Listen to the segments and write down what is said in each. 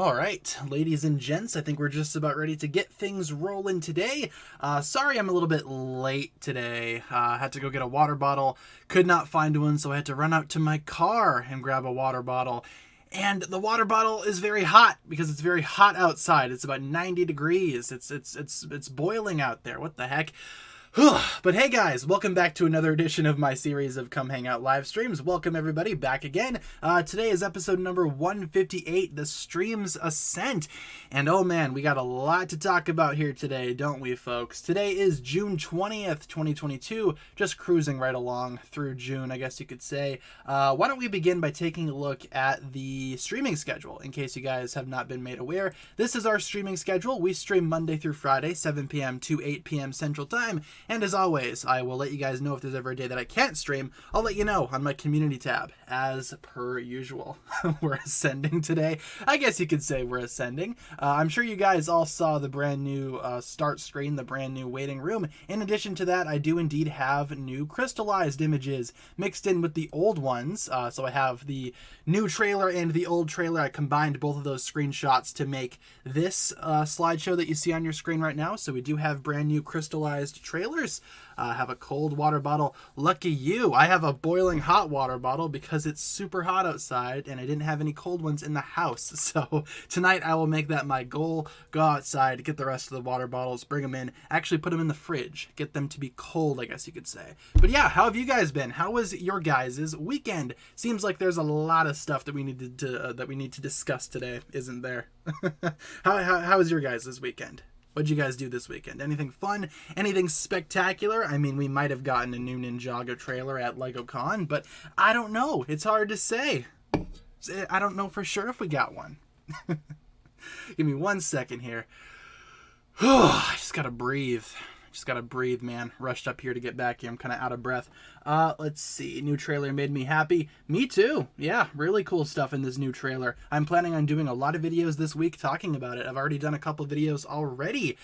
All right, ladies and gents, I think we're just about ready to get things rolling today. Sorry I'm a little bit late today. Had to go get a water bottle, could not find one, so I had to run out to my car and grab a water bottle. And the water bottle is very hot because it's very hot outside. It's about 90 degrees. It's boiling out there. What the heck? But hey guys, welcome back to another edition of my series of Come Hang Out live streams. Welcome everybody back again. Today is episode number 158, the stream's Ascent. And oh man, we got a lot to talk about here today, don't we folks? Today is June 20th, 2022, just cruising right along through June, I guess you could say. Why don't we begin by taking a look at the streaming schedule, in case you guys have not been made aware. This is our streaming schedule. We stream Monday through Friday, 7 p.m. to 8 p.m. Central Time. And as always, I will let you guys know if there's ever a day that I can't stream. I'll let you know on my community tab, as per usual. We're ascending today. I guess you could say we're ascending. I'm sure you guys all saw the brand new start screen, the brand new waiting room. In addition to that, I do indeed have new Crystallized images mixed in with the old ones. So I have the new trailer and the old trailer. I combined both of those screenshots to make this slideshow that you see on your screen right now. So we do have brand new Crystallized trailers. Have a cold water bottle. Lucky you, I have a boiling hot water bottle because it's super hot outside and I didn't have any cold ones in the house. So tonight I will make that my goal. Go outside, get the rest of the water bottles, bring them in, actually put them in the fridge, get them to be cold, I guess you could say. But yeah, how have you guys been? How was your guys' weekend? Seems like there's a lot of stuff that we need to discuss today, isn't there? How was your guys' weekend? What'd you guys do this weekend? Anything fun? Anything spectacular? I mean, we might have gotten a new Ninjago trailer at LegoCon, but I don't know. It's hard to say. I don't know for sure if we got one. Give me 1 second here. I just gotta breathe. Just gotta breathe, man. Rushed up here to get back here. I'm kind of out of breath. Let's see. New trailer made me happy. Me too. Yeah, really cool stuff in this new trailer. I'm planning on doing a lot of videos this week talking about it. I've already done a couple videos already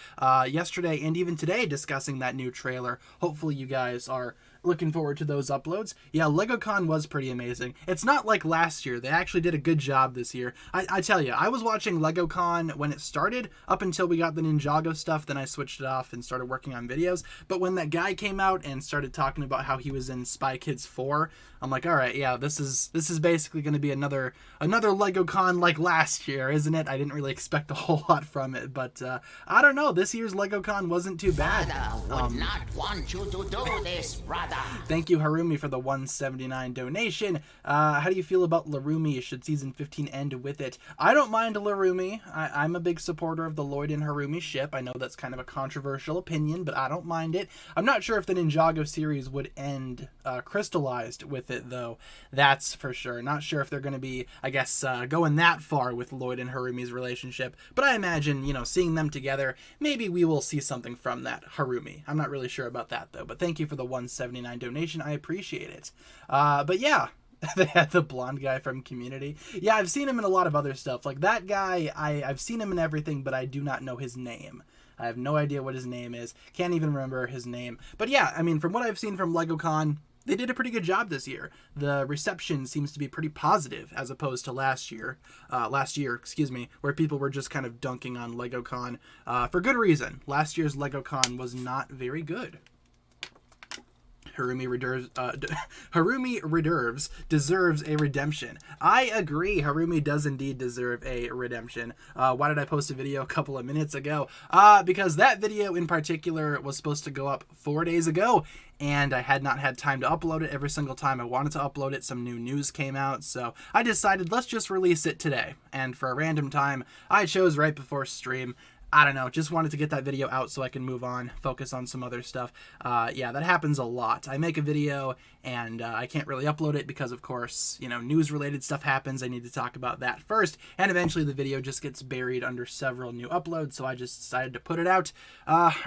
yesterday and even today discussing that new trailer. Hopefully you guys are looking forward to those uploads. Yeah, LegoCon was pretty amazing. It's not like last year. They actually did a good job this year. I tell you, I was watching LegoCon when it started up until we got the Ninjago stuff. Then I switched it off and started working on videos. But when that guy came out and started talking about how he was in Spy Kids 4, I'm like, all right, yeah, this is basically going to be another LegoCon like last year, isn't it? I didn't really expect a whole lot from it, but I don't know. This year's LegoCon wasn't too bad. Father would not want you to do this, brother. Thank you, Harumi, for the 179 donation. How do you feel about Larumi? Should season 15 end with it? I don't mind Larumi. I'm a big supporter of the Lloyd and Harumi ship. I know that's kind of a controversial opinion, but I don't mind it. I'm not sure if the Ninjago series would end Crystallized with it, though. That's for sure. Not sure if they're going to be, I guess, going that far with Lloyd and Harumi's relationship. But I imagine, seeing them together, maybe we will see something from that Harumi. I'm not really sure about that, though. But thank you for the 179 donation. I appreciate it. But yeah. They had the blonde guy from Community. Yeah, I've seen him in a lot of other stuff. Like that guy, I've seen him in everything, but I do not know his name. I have no idea what his name is. Can't even remember his name. But yeah, I mean, from what I've seen from LegoCon, they did a pretty good job this year. The reception seems to be pretty positive as opposed to last year, where people were just kind of dunking on LegoCon for good reason. Last year's LegoCon was not very good. Harumi Reserves deserves a redemption. I agree. Harumi does indeed deserve a redemption. Why did I post a video a couple of minutes ago? Because that video in particular was supposed to go up 4 days ago, and I had not had time to upload it. Every single time I wanted to upload it, some new news came out, so I decided let's just release it today. And for a random time, I chose right before stream. I don't know, just wanted to get that video out so I can move on, focus on some other stuff. Yeah, that happens a lot. I make a video and I can't really upload it because, of course, news-related stuff happens. I need to talk about that first, and eventually the video just gets buried under several new uploads, so I just decided to put it out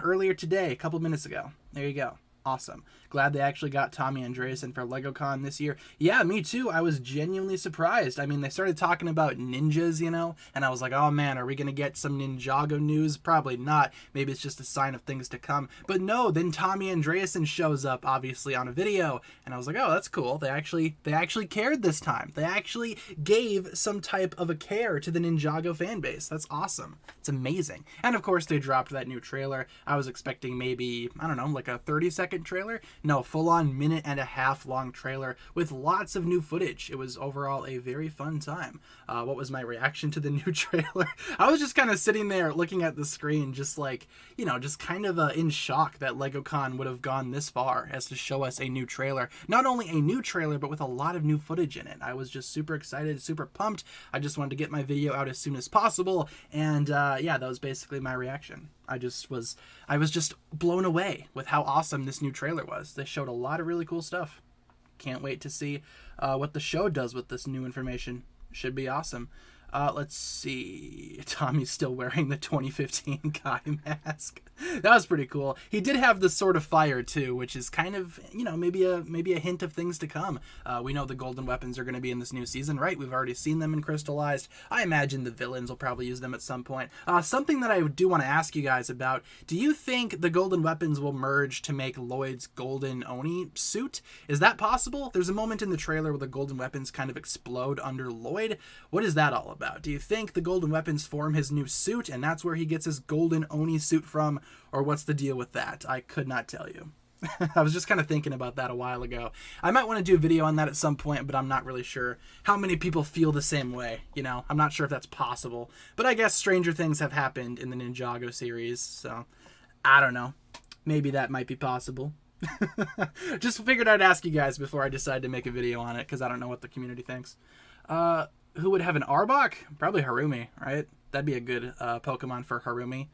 earlier today, a couple minutes ago. There you go. Awesome. Glad they actually got Tommy Andreasen for LegoCon this year. Yeah, me too. I was genuinely surprised. I mean, they started talking about ninjas, you know, and I was like, oh man, are we going to get some Ninjago news? Probably not. Maybe it's just a sign of things to come. But no, then Tommy Andreasen shows up, obviously, on a video, and I was like, oh, that's cool. They actually cared this time. They actually gave some type of a care to the Ninjago fan base. That's awesome. It's amazing. And of course, they dropped that new trailer. I was expecting maybe, I don't know, like a 30-second trailer. No, full-on minute-and-a-half long trailer with lots of new footage. It was overall a very fun time. What was my reaction to the new trailer? I was just kind of sitting there looking at the screen, just like, you know, just kind of in shock that LegoCon would have gone this far as to show us a new trailer. Not only a new trailer, but with a lot of new footage in it. I was just super excited, super pumped. I just wanted to get my video out as soon as possible, and yeah, that was basically my reaction. I was just blown away with how awesome this new trailer was. They showed a lot of really cool stuff. Can't wait to see what the show does with this new information. Should be awesome. Let's see. Tommy's still wearing the 2015 guy mask. That was pretty cool. He did have the Sword of Fire too, which is kind of, you know, maybe a hint of things to come. We know the golden weapons are going to be in this new season, right? We've already seen them in Crystallized. I imagine the villains will probably use them at some point. Something that I do want to ask you guys about, do you think the golden weapons will merge to make Lloyd's golden Oni suit? Is that possible? There's a moment in the trailer where the golden weapons kind of explode under Lloyd. What is that all about? Do you think the golden weapons form his new suit and that's where he gets his golden Oni suit from? Or what's the deal with that? I could not tell you. I was just kind of thinking about that a while ago. I might want to do a video on that at some point, but I'm not really sure how many people feel the same way. You know, I'm not sure if that's possible. But I guess stranger things have happened in the Ninjago series, so I don't know. Maybe that might be possible. Just figured I'd ask you guys before I decide to make a video on it, because I don't know what the community thinks. Who would have an Arbok? Probably Harumi, right? That'd be a good Pokemon for Harumi.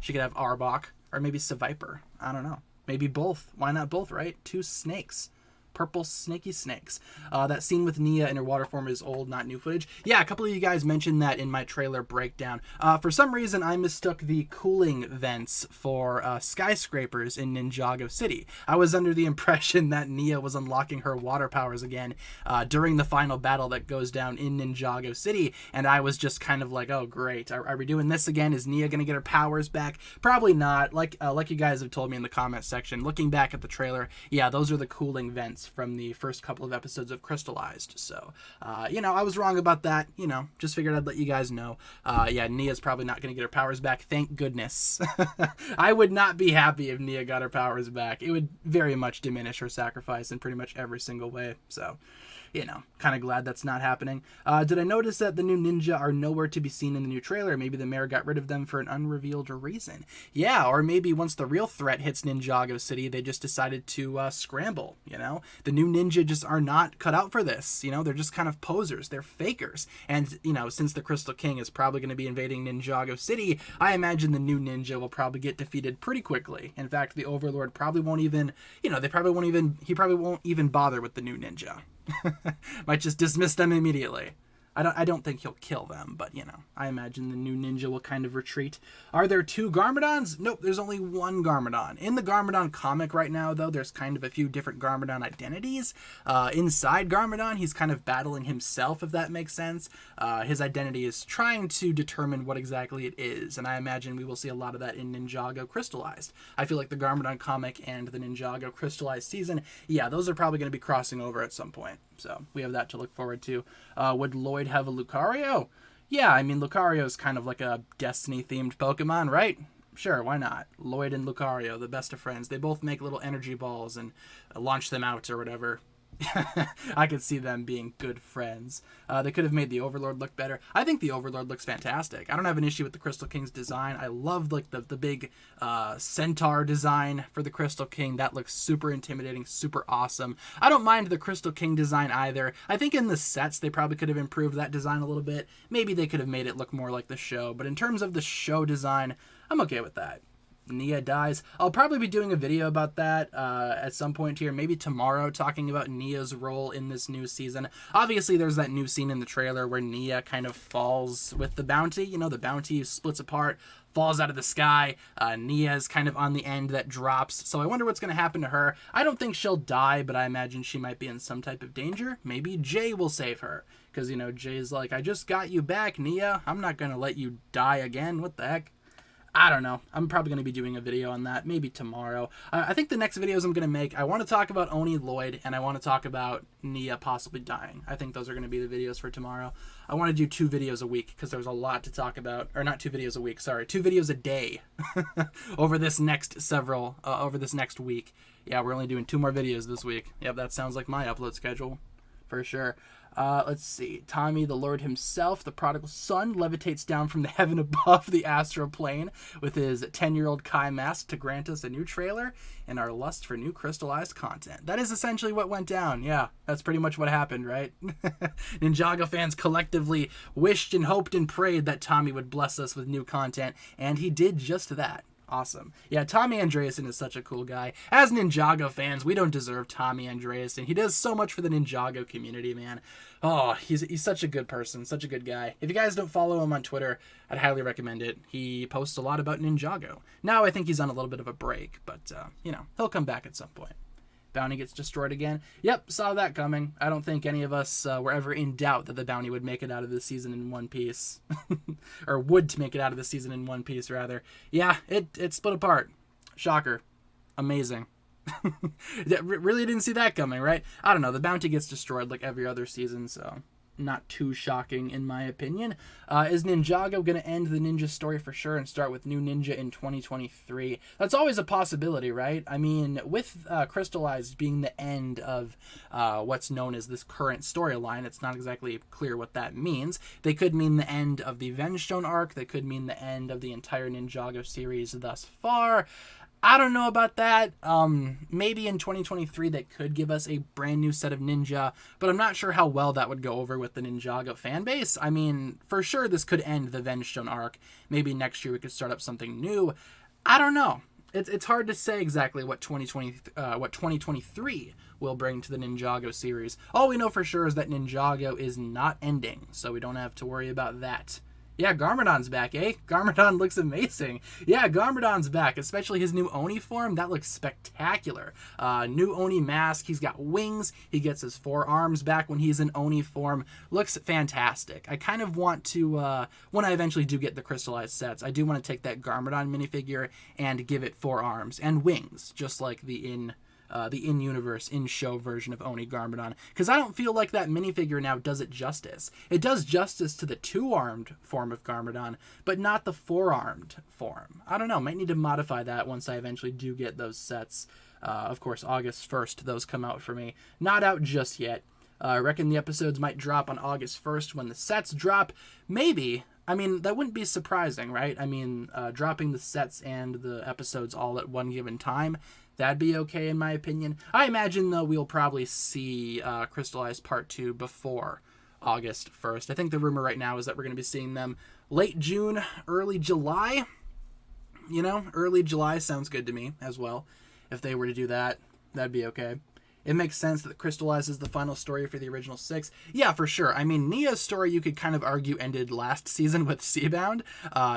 She could have Arbok, or maybe Seviper. I don't know. Maybe both. Why not both, right? Two snakes. Purple snaky snakes. That scene with Nia in her water form is old, not new footage. Yeah, a couple of you guys mentioned that in my trailer breakdown. For some reason, I mistook the cooling vents for skyscrapers in Ninjago City. I was under the impression that Nia was unlocking her water powers again during the final battle that goes down in Ninjago City, and I was just kind of like, oh great, are we doing this again? Is Nia gonna get her powers back? Probably not. Like you guys have told me in the comment section, looking back at the trailer, yeah, those are the cooling vents from the first couple of episodes of Crystallized. So, you know, I was wrong about that. You know, just figured I'd let you guys know. Yeah, Nia's probably not going to get her powers back. Thank goodness. I would not be happy if Nia got her powers back. It would very much diminish her sacrifice in pretty much every single way. So, you know, kind of glad that's not happening. Did I notice that the new ninja are nowhere to be seen in the new trailer? Maybe the mayor got rid of them for an unrevealed reason. Yeah, or maybe once the real threat hits Ninjago City, they just decided to scramble, you know? The new ninja just are not cut out for this, you know? They're just kind of posers. They're fakers. And, you know, since the Crystal King is probably going to be invading Ninjago City, I imagine the new ninja will probably get defeated pretty quickly. In fact, the Overlord probably won't even, you know, he probably won't even bother with the new ninja. Might just dismiss them immediately. I don't think he'll kill them, but, you know, I imagine the new ninja will kind of retreat. Are there two Garmadons? Nope, there's only one Garmadon. In the Garmadon comic right now, though, there's kind of a few different Garmadon identities. Inside Garmadon, he's kind of battling himself, if that makes sense. His identity is trying to determine what exactly it is, and I imagine we will see a lot of that in Ninjago Crystallized. I feel like the Garmadon comic and the Ninjago Crystallized season, yeah, those are probably going to be crossing over at some point. So we have that to look forward to. Would Lloyd have a Lucario? Yeah, I mean, Lucario is kind of like a Destiny-themed Pokemon, right? Sure, why not? Lloyd and Lucario, the best of friends. They both make little energy balls and launch them out or whatever. I could see them being good friends. They could have made the Overlord look better. I think the Overlord looks fantastic. I don't have an issue with the Crystal King's design. I love like the big centaur design for the Crystal King. That looks super intimidating, super awesome. I don't mind the Crystal King design either. I think in the sets they probably could have improved that design a little bit. Maybe they could have made it look more like the show. But in terms of the show design, I'm okay with that. Nia dies. I'll probably be doing a video about that at some point here, maybe tomorrow, talking about Nia's role in this new season. Obviously, there's that new scene in the trailer where Nia kind of falls with the bounty. You know, the bounty splits apart, falls out of the sky. Nia's kind of on the end that drops. So I wonder what's going to happen to her. I don't think she'll die, but I imagine she might be in some type of danger. Maybe Jay will save her. Because, you know, Jay's like, I just got you back, Nia. I'm not going to let you die again. What the heck? I don't know. I'm probably going to be doing a video on that, maybe tomorrow. I think the next videos I'm going to make, I want to talk about Oni Lloyd, and I want to talk about Nia possibly dying. I think those are going to be the videos for tomorrow. I want to do 2 videos a week, because there's a lot to talk about. Or not 2 videos a week, sorry. 2 videos a day over this next week. Yeah, we're only doing 2 more videos this week. Yep, that sounds like my upload schedule, for sure. Let's see. Tommy, the Lord himself, the prodigal son, levitates down from the heaven above the astral plane with his 10-year-old Kai mask to grant us a new trailer and our lust for new crystallized content. That is essentially what went down. Yeah, that's pretty much what happened, right? Ninjago fans collectively wished and hoped and prayed that Tommy would bless us with new content, and he did just that. Awesome. Yeah, Tommy Andreasen is such a cool guy. As Ninjago fans, we don't deserve Tommy Andreasen. He does so much for the Ninjago community, man. Oh, he's such a good person, such a good guy. If you guys don't follow him on Twitter, I'd highly recommend it. He posts a lot about Ninjago. Now I think he's on a little bit of a break, but, you know, he'll come back at some point. Bounty gets destroyed again. Yep, saw that coming. I don't think any of us were ever in doubt that the bounty would make it out of the season in one piece. Or would make it out of the season in one piece, rather. Yeah, it split apart. Shocker. Amazing. Really didn't see that coming, right? I don't know. The bounty gets destroyed like every other season, so not too shocking in my opinion. Is Ninjago going to end the ninja story for sure and start with new ninja in 2023? That's always a possibility, right? I mean, with Crystallized being the end of what's known as this current storyline, it's not exactly clear what that means. They could mean the end of the Vengestone arc. They could mean the end of the entire Ninjago series thus far. I don't know about that. Maybe in 2023 they could give us a brand new set of ninja, but I'm not sure how well that would go over with the Ninjago fan base. I mean, for sure this could end the Vengestone arc. Maybe next year we could start up something new. I don't know. It's hard to say exactly what 2023 will bring to the Ninjago series. All we know for sure is that Ninjago is not ending, so we don't have to worry about that. Yeah, Garmadon's back, eh? Garmadon looks amazing. Yeah, Garmadon's back, especially his new Oni form. That looks spectacular. New Oni mask. He's got wings. He gets his 4 arms back when he's in Oni form. Looks fantastic. I kind of want to, when I eventually do get the crystallized sets, I do want to take that Garmadon minifigure and give it 4 arms and wings, just like the in-universe, in-show version of Oni Garmadon. Because I don't feel like that minifigure now does it justice. It does justice to the 2-armed form of Garmadon, but not the 4-armed form. I don't know. Might need to modify that once I eventually do get those sets. Of course, August 1st, those come out for me. Not out just yet. I reckon the episodes might drop on August 1st when the sets drop. Maybe. I mean, that wouldn't be surprising, right? I mean, dropping the sets and the episodes all at one given time, that'd be okay in my opinion. I imagine, though, we'll probably see Crystallized Part 2 before August 1st. I think the rumor right now is that we're going to be seeing them late June, early July. You know, early July sounds good to me as well. If they were to do that, that'd be okay. It makes sense that Crystallized is the final story for the original 6. Yeah, for sure. I mean, Nia's story, you could kind of argue, ended last season with Seabound.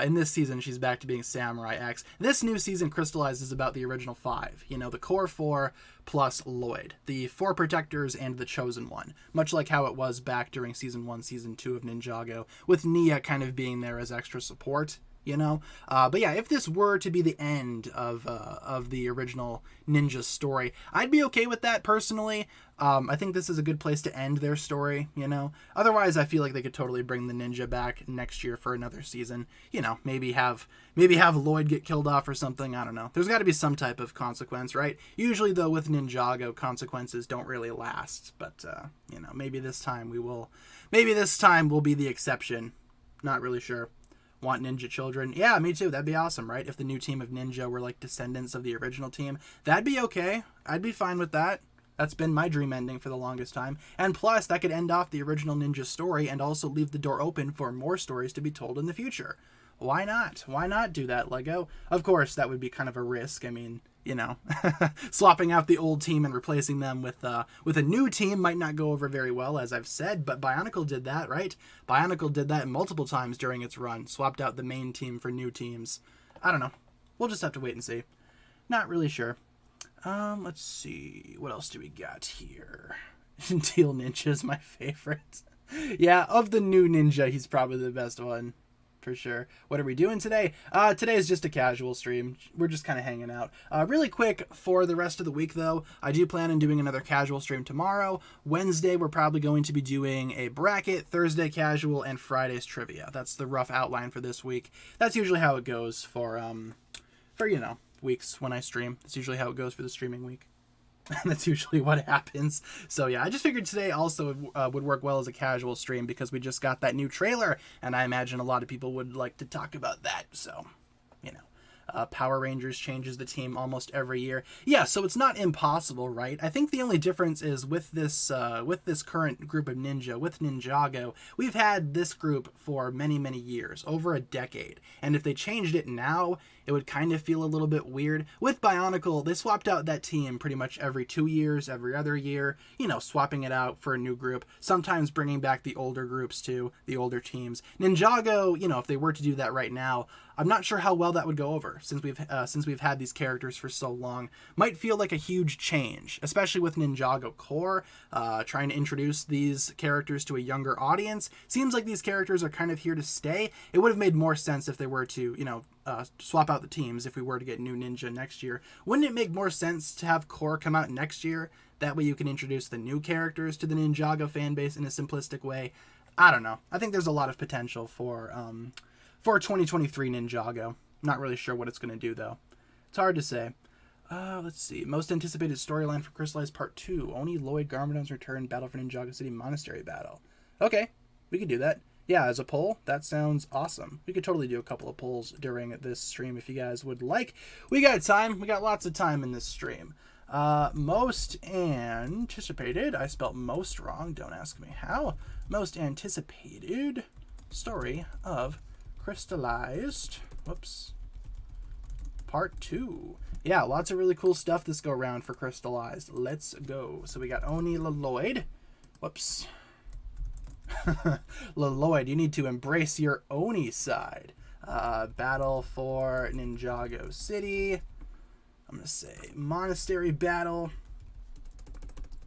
In this season, she's back to being Samurai X. This new season, Crystallized, is about the original 5. You know, the core 4 plus Lloyd. The 4 protectors and the chosen one. Much like how it was back during Season 1, Season 2 of Ninjago, with Nia kind of being there as extra support. You know, but yeah, if this were to be the end of the original ninja story, I'd be okay with that personally. I think this is a good place to end their story, you know. Otherwise, I feel like they could totally bring the ninja back next year for another season. You know, maybe have Lloyd get killed off or something. I don't know. There's got to be some type of consequence, right? Usually, though, with Ninjago, consequences don't really last. But you know, maybe this time will be the exception. Not really sure. Want ninja children? Yeah, me too. That'd be awesome, right? If the new team of ninja were like descendants of the original team, that'd be okay. I'd be fine with that. That's been my dream ending for the longest time. And plus, that could end off the original ninja story and also leave the door open for more stories to be told in the future. Why not? Why not do that, Lego? Of course, that would be kind of a risk. I mean, you know, swapping out the old team and replacing them with a new team might not go over very well, as I've said, but Bionicle did that, right? Bionicle did that multiple times during its run, swapped out the main team for new teams. I don't know. We'll just have to wait and see. Not really sure. Let's see. What else do we got here? Teal Ninja is my favorite. Yeah, of the new Ninja, he's probably the best one. For sure. What are we doing today? Today is just a casual stream. We're just kind of hanging out. Really quick for the rest of the week, though, I do plan on doing another casual stream tomorrow. Wednesday, we're probably going to be doing a bracket, Thursday casual, and Friday's trivia. That's the rough outline for this week. That's usually how it goes for you know, weeks when I stream. That's usually how it goes for the streaming week. That's usually what happens. So yeah, I just figured today also would work well as a casual stream because we just got that new trailer, and I imagine a lot of people would like to talk about that. So, you know. Power Rangers changes the team almost every year. Yeah, so it's not impossible, right? I think the only difference is with this current group of Ninja, with Ninjago, we've had this group for many, many years, over a decade. And if they changed it now, it would kind of feel a little bit weird. With Bionicle, they swapped out that team pretty much every 2 years, every other year, you know, swapping it out for a new group, sometimes bringing back the older groups too, the older teams. Ninjago, you know, if they were to do that right now, I'm not sure how well that would go over since we've had these characters for so long. Might feel like a huge change, especially with Ninjago Core, trying to introduce these characters to a younger audience. Seems like these characters are kind of here to stay. It would have made more sense if they were to, you know, swap out the teams if we were to get new Ninja next year. Wouldn't it make more sense to have Core come out next year? That way you can introduce the new characters to the Ninjago fan base in a simplistic way. I don't know. I think there's a lot of potential for 2023 Ninjago. Not really sure what it's going to do, though. It's hard to say. Let's see. Most anticipated storyline for Crystallized Part 2. Oni, Lloyd, Garmadon's return, Battle for Ninjago City, Monastery Battle. Okay, we could do that. Yeah, as a poll, that sounds awesome. We could totally do a couple of polls during this stream if you guys would like. We got time. We got lots of time in this stream. Most anticipated. I spelled most wrong. Don't ask me how. Most anticipated story of Crystallized. Whoops. Part 2. Yeah, lots of really cool stuff this go around for Crystallized. Let's go. So we got Oni Lloyd. Whoops. Lloyd, you need to embrace your Oni side. Battle for Ninjago City. I'm going to say Monastery Battle.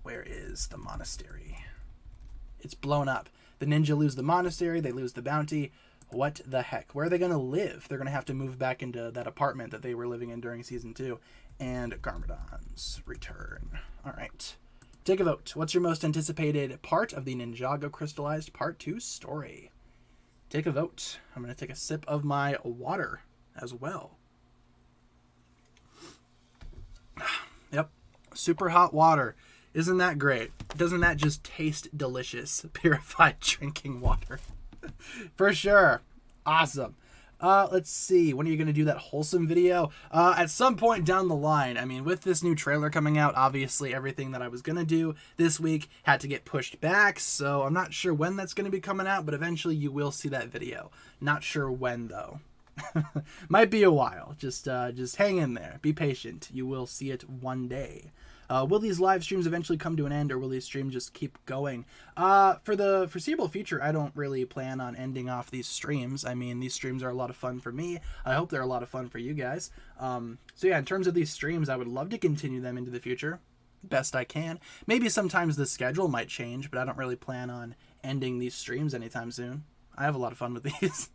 Where is the monastery? It's blown up. The ninja lose the monastery. They lose the bounty. What the heck? Where are they going to live? They're going to have to move back into that apartment that they were living in during Season 2. And Garmadon's return. All right. Take a vote. What's your most anticipated part of the Ninjago Crystallized Part 2 story? Take a vote. I'm going to take a sip of my water as well. Yep. Super hot water. Isn't that great? Doesn't that just taste delicious? Purified drinking water. For sure. Awesome. Let's see. When are you going to do that wholesome video? At some point down the line. I mean, with this new trailer coming out, obviously everything that I was going to do this week had to get pushed back. So I'm not sure when that's going to be coming out, but eventually you will see that video. Not sure when, though. Might be a while. Just hang in there. Be patient. You will see it one day. Will these live streams eventually come to an end, or will these streams just keep going? For the foreseeable future, I don't really plan on ending off these streams. I mean, these streams are a lot of fun for me. I hope they're a lot of fun for you guys. So yeah, in terms of these streams, I would love to continue them into the future. Best I can. Maybe sometimes the schedule might change, but I don't really plan on ending these streams anytime soon. I have a lot of fun with these.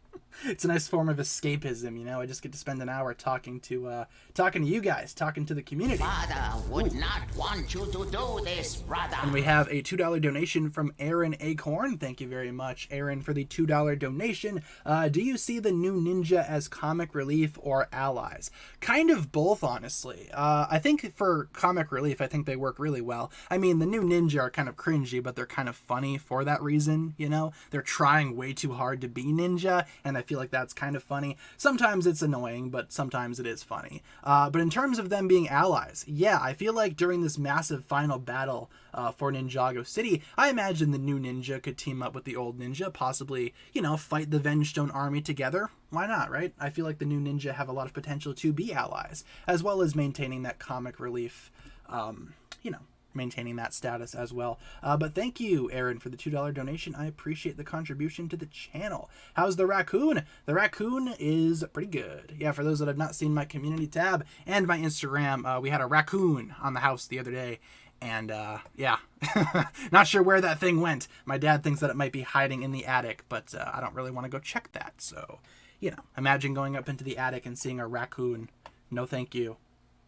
It's a nice form of escapism, you know. I just get to spend an hour talking to you guys, talking to the community. Father would not want you to do this, brother. And we have a $2 donation from Aaron Acorn. Thank you very much, Aaron, for the $2 donation. Do you see the new Ninja as comic relief or allies? Kind of both, honestly. I think for comic relief, I think they work really well. I mean, the new Ninja are kind of cringy, but they're kind of funny for that reason, you know? They're trying way too hard to be Ninja, and I feel like that's kind of funny. Sometimes it's annoying, but sometimes it is funny. But in terms of them being allies, yeah, I feel like during this massive final battle for Ninjago City, I imagine the new ninja could team up with the old ninja, possibly, you know, fight the Vengestone army together. Why not, right? I feel like the new ninja have a lot of potential to be allies, as well as maintaining that comic relief, you know, maintaining that status as well. But thank you, Aaron, for the $2 donation. I appreciate the contribution to the channel. How's the raccoon? The raccoon is pretty good. Yeah, for those that have not seen my community tab and my Instagram, we had a raccoon on the house the other day. And yeah, not sure where that thing went. My dad thinks that it might be hiding in the attic, but I don't really want to go check that. So, you know, imagine going up into the attic and seeing a raccoon. No, thank you.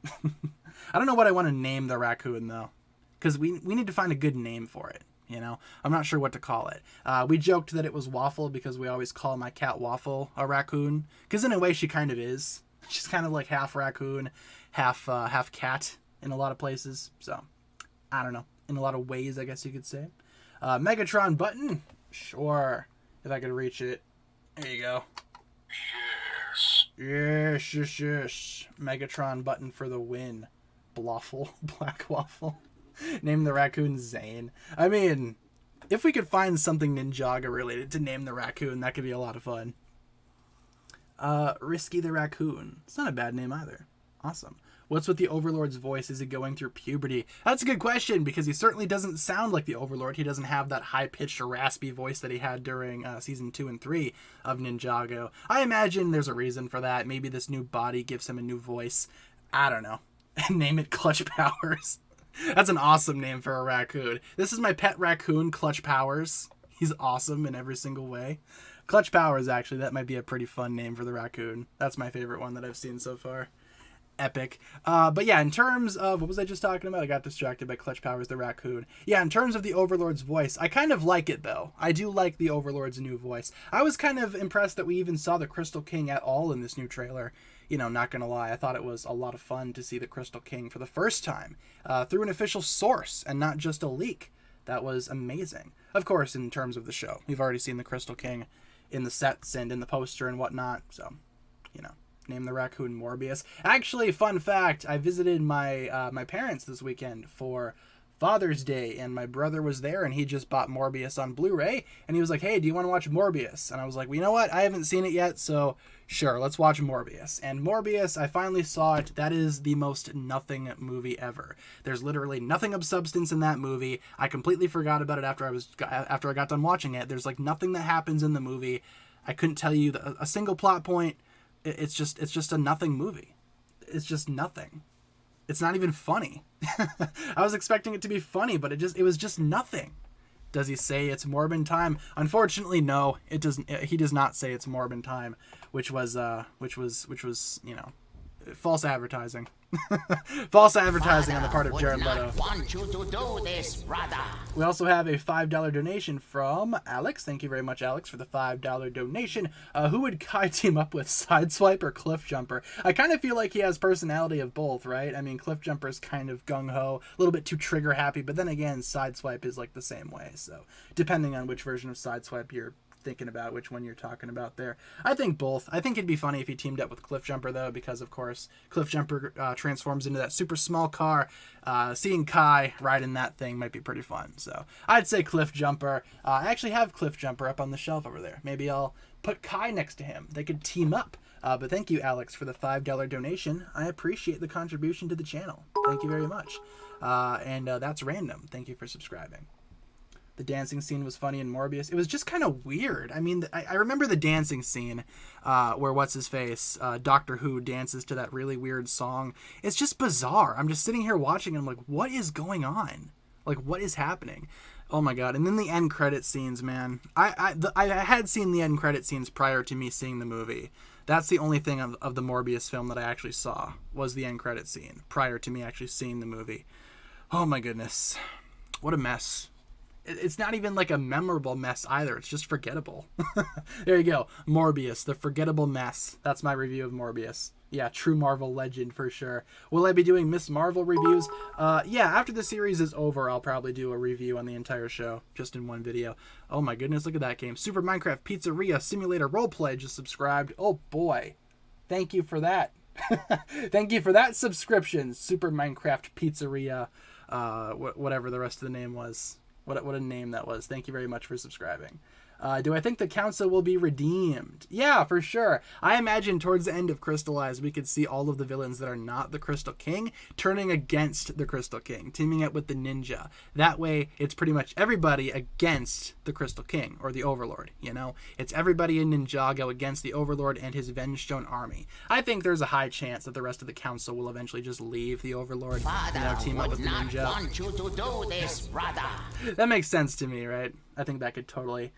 I don't know what I want to name the raccoon, though, because we need to find a good name for it. You know, I'm not sure what to call it. We joked that it was Waffle because we always call my cat Waffle a raccoon, because in a way she kind of is. She's kind of like half raccoon, half cat in a lot of places. So, I don't know. In a lot of ways, I guess you could say. Megatron button? Sure. If I could reach it. There you go. Yes. Yes. Megatron button for the win. Bluffle. Black Waffle. Name the raccoon Zane. I mean, if we could find something Ninjago related to name the raccoon, that could be a lot of fun. Risky the Raccoon. It's not a bad name either. Awesome. What's with the Overlord's voice? Is he going through puberty? That's a good question, because he certainly doesn't sound like the Overlord. He doesn't have that high-pitched, raspy voice that he had during Season 2 and 3 of Ninjago. I imagine there's a reason for that. Maybe this new body gives him a new voice. I don't know. Name it Clutch Powers. That's an awesome name for a raccoon. This is my pet raccoon, Clutch Powers. He's awesome in every single way. Clutch Powers, actually, that might be a pretty fun name for the raccoon. That's my favorite one that I've seen so far. Epic. But yeah, in terms of, what was I just talking about? I got distracted by Clutch Powers the raccoon. Yeah, in terms of the Overlord's voice, I kind of like it, though. I do like the Overlord's new voice. I was kind of impressed that we even saw the Crystal King at all in this new trailer. You know, not gonna lie, I thought it was a lot of fun to see the Crystal King for the first time through an official source and not just a leak. That was amazing. Of course, in terms of the show, we've already seen the Crystal King in the sets and in the poster and whatnot, so, you know. Name the raccoon Morbius. Actually, fun fact, I visited my my parents this weekend for Father's Day, and my brother was there, and he just bought Morbius on Blu-ray, and he was like, hey, do you want to watch Morbius? And I was like, well, you know what? I haven't seen it yet, so sure, let's watch Morbius. And Morbius, I finally saw it. That is the most nothing movie ever. There's literally nothing of substance in that movie. I completely forgot about it after I got done watching it. There's like nothing that happens in the movie. I couldn't tell you a single plot point. It's just a nothing movie. It's just nothing. It's not even funny. I was expecting it to be funny, but it was just nothing. Does he say it's Morbin time? Unfortunately, no. It doesn't. He does not say it's Morbin time, which was you know, false advertising. False advertising on the part of Jared Leto. Want you to do this, brother. We also have a $5 donation from Alex. Thank you very much, Alex, for the $5 donation. Who would Kai team up with, Sideswipe or Cliffjumper? I kind of feel like he has personality of both, right? I mean, Cliffjumper's kind of gung-ho, a little bit too trigger-happy, but then again, Sideswipe is like the same way. So, depending on which version of Sideswipe you're thinking about, which one you're talking about there. I think both. I think it'd be funny if he teamed up with Cliffjumper, though, because, of course, Cliffjumper transforms into that super small car. Seeing Kai ride in that thing might be pretty fun. So I'd say Cliffjumper. I actually have Cliffjumper up on the shelf over there. Maybe I'll put Kai next to him. They could team up. But thank you, Alex, for the $5 donation. I appreciate the contribution to the channel. Thank you very much. And that's random. Thank you for subscribing. The dancing scene was funny in Morbius. It was just kind of weird. I mean, I remember the dancing scene where what's-his-face, Doctor Who, dances to that really weird song. It's just bizarre. I'm just sitting here watching and I'm like, what is going on? Like, what is happening? Oh my god. And then the end credit scenes, man. I had seen the end credit scenes prior to me seeing the movie. That's the only thing of the Morbius film that I actually saw, was the end credit scene, prior to me actually seeing the movie. Oh my goodness. What a mess. It's not even like a memorable mess either. It's just forgettable. There you go. Morbius, the forgettable mess. That's my review of Morbius. Yeah, true Marvel legend for sure. Will I be doing Miss Marvel reviews? Yeah, after the series is over, I'll probably do a review on the entire show, just in one video. Oh my goodness, look at that game. Super Minecraft Pizzeria Simulator Roleplay just subscribed. Oh boy. Thank you for that. Thank you for that subscription, Super Minecraft Pizzeria, whatever the rest of the name was. What a name that was. Thank you very much for subscribing. Do I think the council will be redeemed? Yeah, for sure. I imagine towards the end of Crystallized, we could see all of the villains that are not the Crystal King turning against the Crystal King, teaming up with the Ninja. That way, it's pretty much everybody against the Crystal King, or the Overlord, you know? It's everybody in Ninjago against the Overlord and his Vengestone army. I think there's a high chance that the rest of the council will eventually just leave the Overlord, team up with the Ninja. Want you to do this, brother. That makes sense to me, right? I think that could totally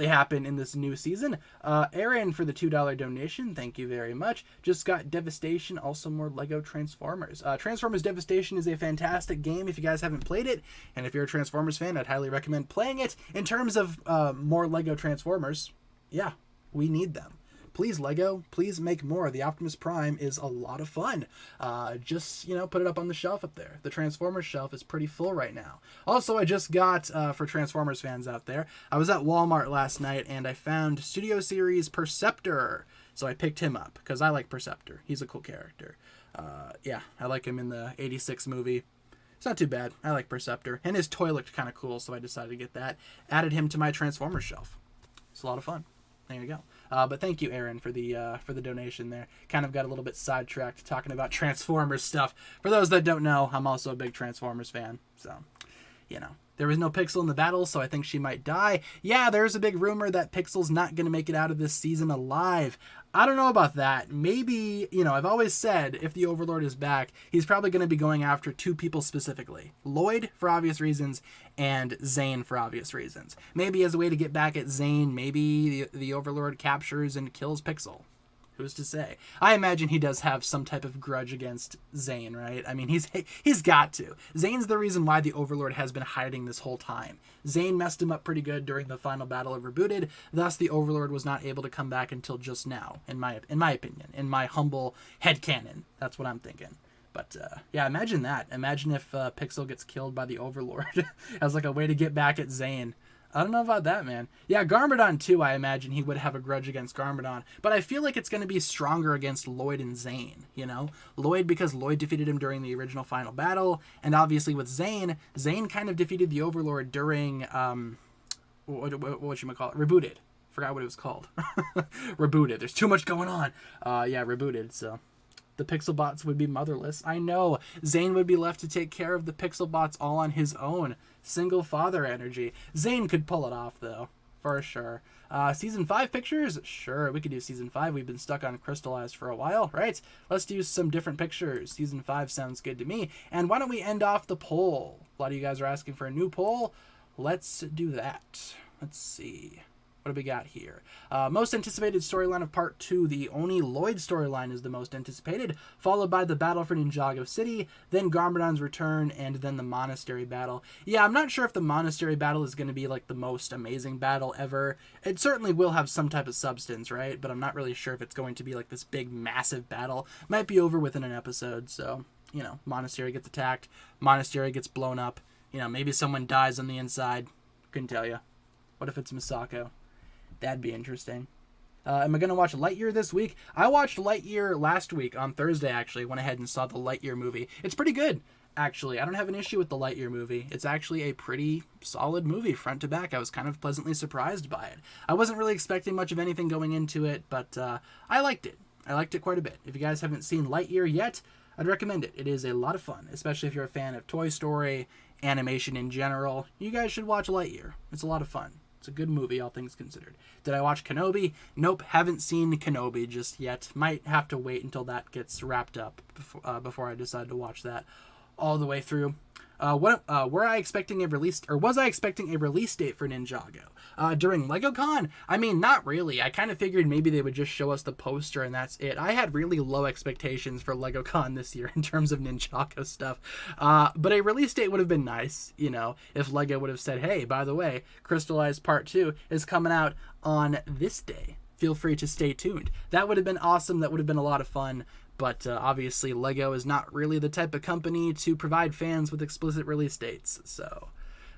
happen in this new season. Aaron for the $2 donation, thank you very much. Just got Devastation, also more Lego Transformers. Transformers Devastation is a fantastic game if you guys haven't played it, and if you're a Transformers fan, I'd highly recommend playing it. In terms of more Lego Transformers, yeah, we need them. Please, Lego, please make more. The Optimus Prime is a lot of fun. Just, put it up on the shelf up there. The Transformers shelf is pretty full right now. Also, I just got, for Transformers fans out there, I was at Walmart last night and I found Studio Series Perceptor. So I picked him up because I like Perceptor. He's a cool character. Yeah, I like him in the 86 movie. It's not too bad. I like Perceptor. And his toy looked kind of cool, so I decided to get that. Added him to my Transformers shelf. It's a lot of fun. There you go. But thank you, Aaron, for the donation there. Kind of got a little bit sidetracked talking about Transformers stuff. For those that don't know, I'm also a big Transformers fan. So, there was no Pixel in the battle, so I think she might die. Yeah, there's a big rumor that Pixel's not going to make it out of this season alive. I don't know about that. Maybe, I've always said if the Overlord is back, he's probably going to be going after two people specifically. Lloyd, for obvious reasons, and Zane, for obvious reasons. Maybe as a way to get back at Zane, maybe the Overlord captures and kills Pixel. Who's to say? I imagine he does have some type of grudge against Zane, right? I mean, he's got to. Zane's the reason why the Overlord has been hiding this whole time. Zane messed him up pretty good during the final battle of Rebooted, thus the Overlord was not able to come back until just now, in my opinion, in my humble headcanon. That's what I'm thinking. But, yeah, imagine that. Imagine if Pixel gets killed by the Overlord as like a way to get back at Zane. I don't know about that, man. Yeah, Garmadon, too, I imagine he would have a grudge against Garmadon. But I feel like it's going to be stronger against Lloyd and Zane, Lloyd, because Lloyd defeated him during the original final battle. And obviously with Zane kind of defeated the Overlord during, whatchamacallit? Rebooted. Forgot what it was called. Rebooted. There's too much going on. Yeah, Rebooted, so... The Pixelbots would be motherless. I know. Zane would be left to take care of the Pixelbots all on his own. Single father energy. Zane could pull it off, though. For sure. Season 5 pictures? Sure, we could do Season 5. We've been stuck on Crystallized for a while, right? Let's do some different pictures. Season 5 sounds good to me. And why don't we end off the poll? A lot of you guys are asking for a new poll. Let's do that. Let's see. What do we got here? Most anticipated storyline of Part 2. The Oni Lloyd storyline is the most anticipated, followed by the battle for Ninjago City, then Garmadon's return, and then the Monastery battle. Yeah, I'm not sure if the Monastery battle is going to be like the most amazing battle ever. It certainly will have some type of substance, right? But I'm not really sure if it's going to be like this big, massive battle. Might be over within an episode, so, Monastery gets attacked, Monastery gets blown up, maybe someone dies on the inside. Couldn't tell you. What if it's Misako? That'd be interesting. Am I going to watch Lightyear this week? I watched Lightyear last week on Thursday, actually. Went ahead and saw the Lightyear movie. It's pretty good, actually. I don't have an issue with the Lightyear movie. It's actually a pretty solid movie, front to back. I was kind of pleasantly surprised by it. I wasn't really expecting much of anything going into it, but I liked it. I liked it quite a bit. If you guys haven't seen Lightyear yet, I'd recommend it. It is a lot of fun, especially if you're a fan of Toy Story, animation in general. You guys should watch Lightyear. It's a lot of fun. It's a good movie, all things considered. Did I watch Kenobi? Nope, haven't seen Kenobi just yet. Might have to wait until that gets wrapped up before I decide to watch that all the way through. Was I expecting a release date for Ninjago during LegoCon? I mean, not really. I kind of figured maybe they would just show us the poster and that's it. I had really low expectations for LegoCon this year in terms of Ninjago stuff. But a release date would have been nice, if Lego would have said, hey, by the way, Crystallized Part 2 is coming out on this day. feel free to stay tuned. That would have been awesome. That would have been a lot of fun. But obviously, LEGO is not really the type of company to provide fans with explicit release dates. So,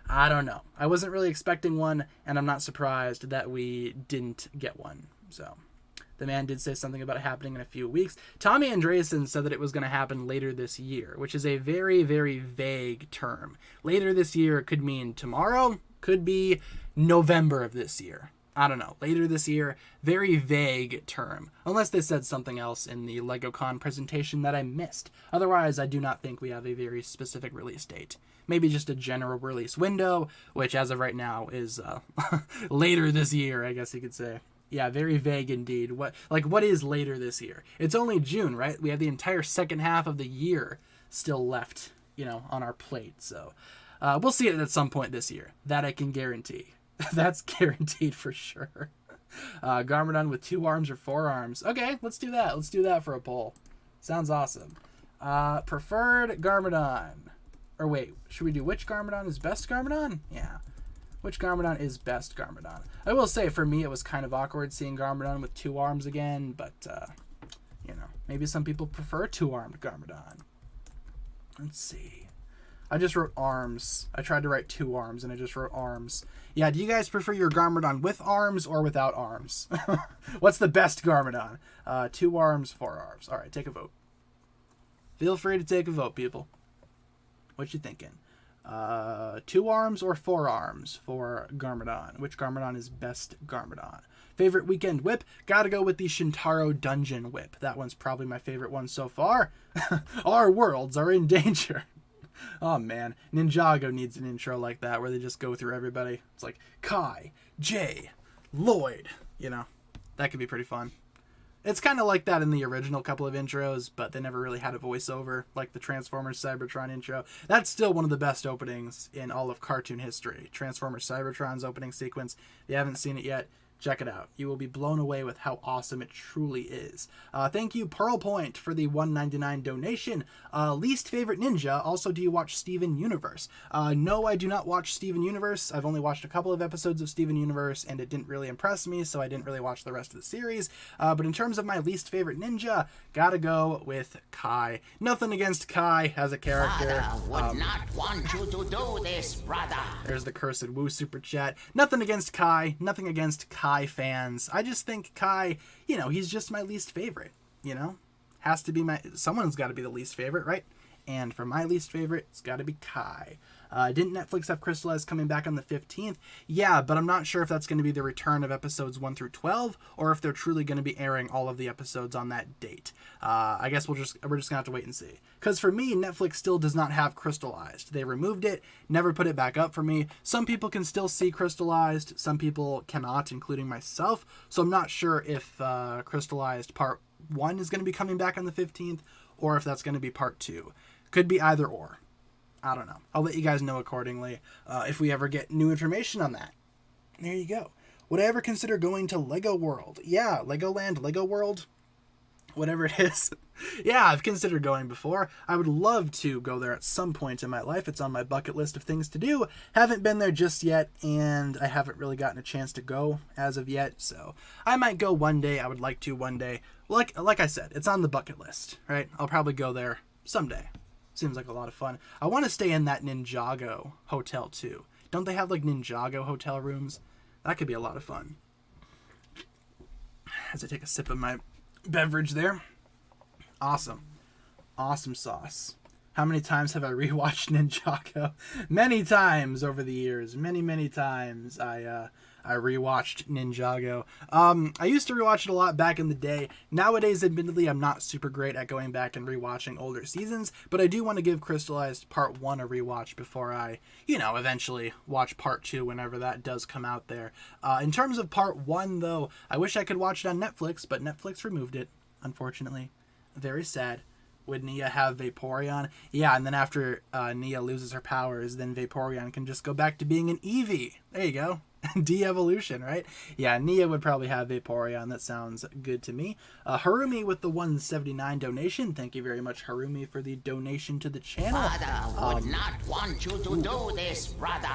I don't know. I wasn't really expecting one, and I'm not surprised that we didn't get one. So, the man did say something about it happening in a few weeks. Tommy Andreasen said that it was going to happen later this year, which is a very, very vague term. Later this year could mean tomorrow, could be November of this year. I don't know. Later this year, very vague term. Unless they said something else in the LegoCon presentation that I missed. Otherwise, I do not think we have a very specific release date. Maybe just a general release window, which as of right now is later this year, I guess you could say. Yeah, very vague indeed. What is later this year? It's only June, right? We have the entire second half of the year still left, on our plate. So we'll see it at some point this year. That I can guarantee. That's guaranteed for sure. Garmadon with 2 arms or 4 arms. Okay, let's do that. Let's do that for a poll. Sounds awesome. Preferred Garmadon. Or wait, should we do which Garmadon is best Garmadon? Yeah. Which Garmadon is best Garmadon? I will say, for me, it was kind of awkward seeing Garmadon with 2 arms again, but, maybe some people prefer 2-armed Garmadon. Let's see. I just wrote arms. I tried to write 2 arms, and I just wrote arms. Yeah, do you guys prefer your Garmadon with arms or without arms? What's the best Garmadon? 2 arms, 4 arms. All right, take a vote. Feel free to take a vote, people. What you thinking? 2 arms or 4 arms for Garmadon? Which Garmadon is best Garmadon? Favorite weekend whip? Gotta go with the Shintaro Dungeon whip. That one's probably my favorite one so far. Our worlds are in danger. Oh man, Ninjago needs an intro like that where they just go through everybody. It's like Kai, Jay, Lloyd, that could be pretty fun. It's kind of like that in the original couple of intros, but they never really had a voiceover like the Transformers Cybertron intro. That's still one of the best openings in all of cartoon history. Transformers Cybertron's opening sequence. If you haven't seen it yet, check it out. You will be blown away with how awesome it truly is. Thank you, Pearl Point, for the $1.99 donation. Least favorite ninja. Also, do you watch Steven Universe? No, I do not watch Steven Universe. I've only watched a couple of episodes of Steven Universe, and it didn't really impress me, so I didn't really watch the rest of the series. But in terms of my least favorite ninja, gotta go with Kai. Nothing against Kai as a character. Father would not want you to do this, brother. There's the Cursed Woo super chat. Nothing against Kai. Nothing against Kai fans. I just think Kai, he's just my least favorite, has to be someone's got to be the least favorite, right? And for my least favorite, it's got to be Kai. Didn't Netflix have Crystallized coming back on the 15th? Yeah, but I'm not sure if that's going to be the return of episodes 1 through 12 or if they're truly going to be airing all of the episodes on that date. I guess we're just going to have to wait and see. Because for me, Netflix still does not have Crystallized. They removed it, never put it back up for me. Some people can still see Crystallized, some people cannot, including myself. So I'm not sure if Crystallized Part 1 is going to be coming back on the 15th or if that's going to be Part 2. Could be either or. I don't know. I'll let you guys know accordingly if we ever get new information on that. There you go. Would I ever consider going to Lego World? Yeah, Legoland, Lego World, whatever it is. Yeah, I've considered going before. I would love to go there at some point in my life. It's on my bucket list of things to do. Haven't been there just yet, and I haven't really gotten a chance to go as of yet. So I might go one day. I would like to one day. Like I said, it's on the bucket list, right? I'll probably go there someday. Seems like a lot of fun. I want to stay in that Ninjago hotel too. Don't they have like Ninjago hotel rooms? That could be a lot of fun. As I take a sip of my beverage there. Awesome. Awesome sauce. How many times have I rewatched Ninjago? Many times over the years. Many times I rewatched Ninjago. I used to rewatch it a lot back in the day. Nowadays, admittedly, I'm not super great at going back and rewatching older seasons, but I do want to give Crystallized Part 1 a rewatch before I, eventually watch Part 2 whenever that does come out there. In terms of Part 1, though, I wish I could watch it on Netflix, but Netflix removed it, unfortunately. Very sad. Would Nia have Vaporeon? Yeah, and then after Nia loses her powers, then Vaporeon can just go back to being an Eevee. There you go. De-evolution, right? Yeah, Nia would probably have Vaporeon. That sounds good to me. Harumi with the 179 donation. Thank you very much, Harumi, for the donation to the channel. Father would not want you to do this, brother.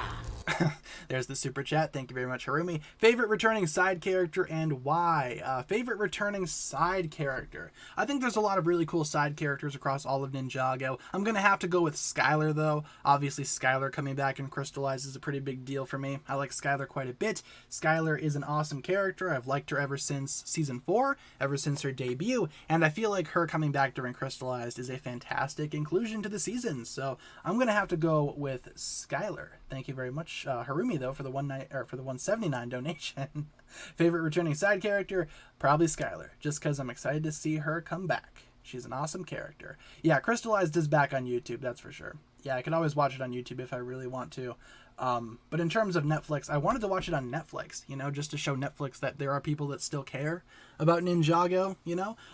There's the super chat. Thank you very much, Harumi. Favorite returning side character and why? Favorite returning side character. I think there's a lot of really cool side characters across all of Ninjago. I'm going to have to go with Skylar, though. Obviously, Skylar coming back in Crystallized is a pretty big deal for me. I like Skylar quite a bit. Skylar is an awesome character. I've liked her ever since Season 4, ever since her debut, and I feel like her coming back during Crystallized is a fantastic inclusion to the season. So I'm going to have to go with Skylar. Thank you very much, Harumi, though, for the 179 donation. Favorite returning side character? Probably Skylar, just because I'm excited to see her come back. She's an awesome character. Yeah, Crystallized is back on YouTube, that's for sure. Yeah, I could always watch it on YouTube if I really want to. But in terms of Netflix, I wanted to watch it on Netflix, just to show Netflix that there are people that still care about Ninjago,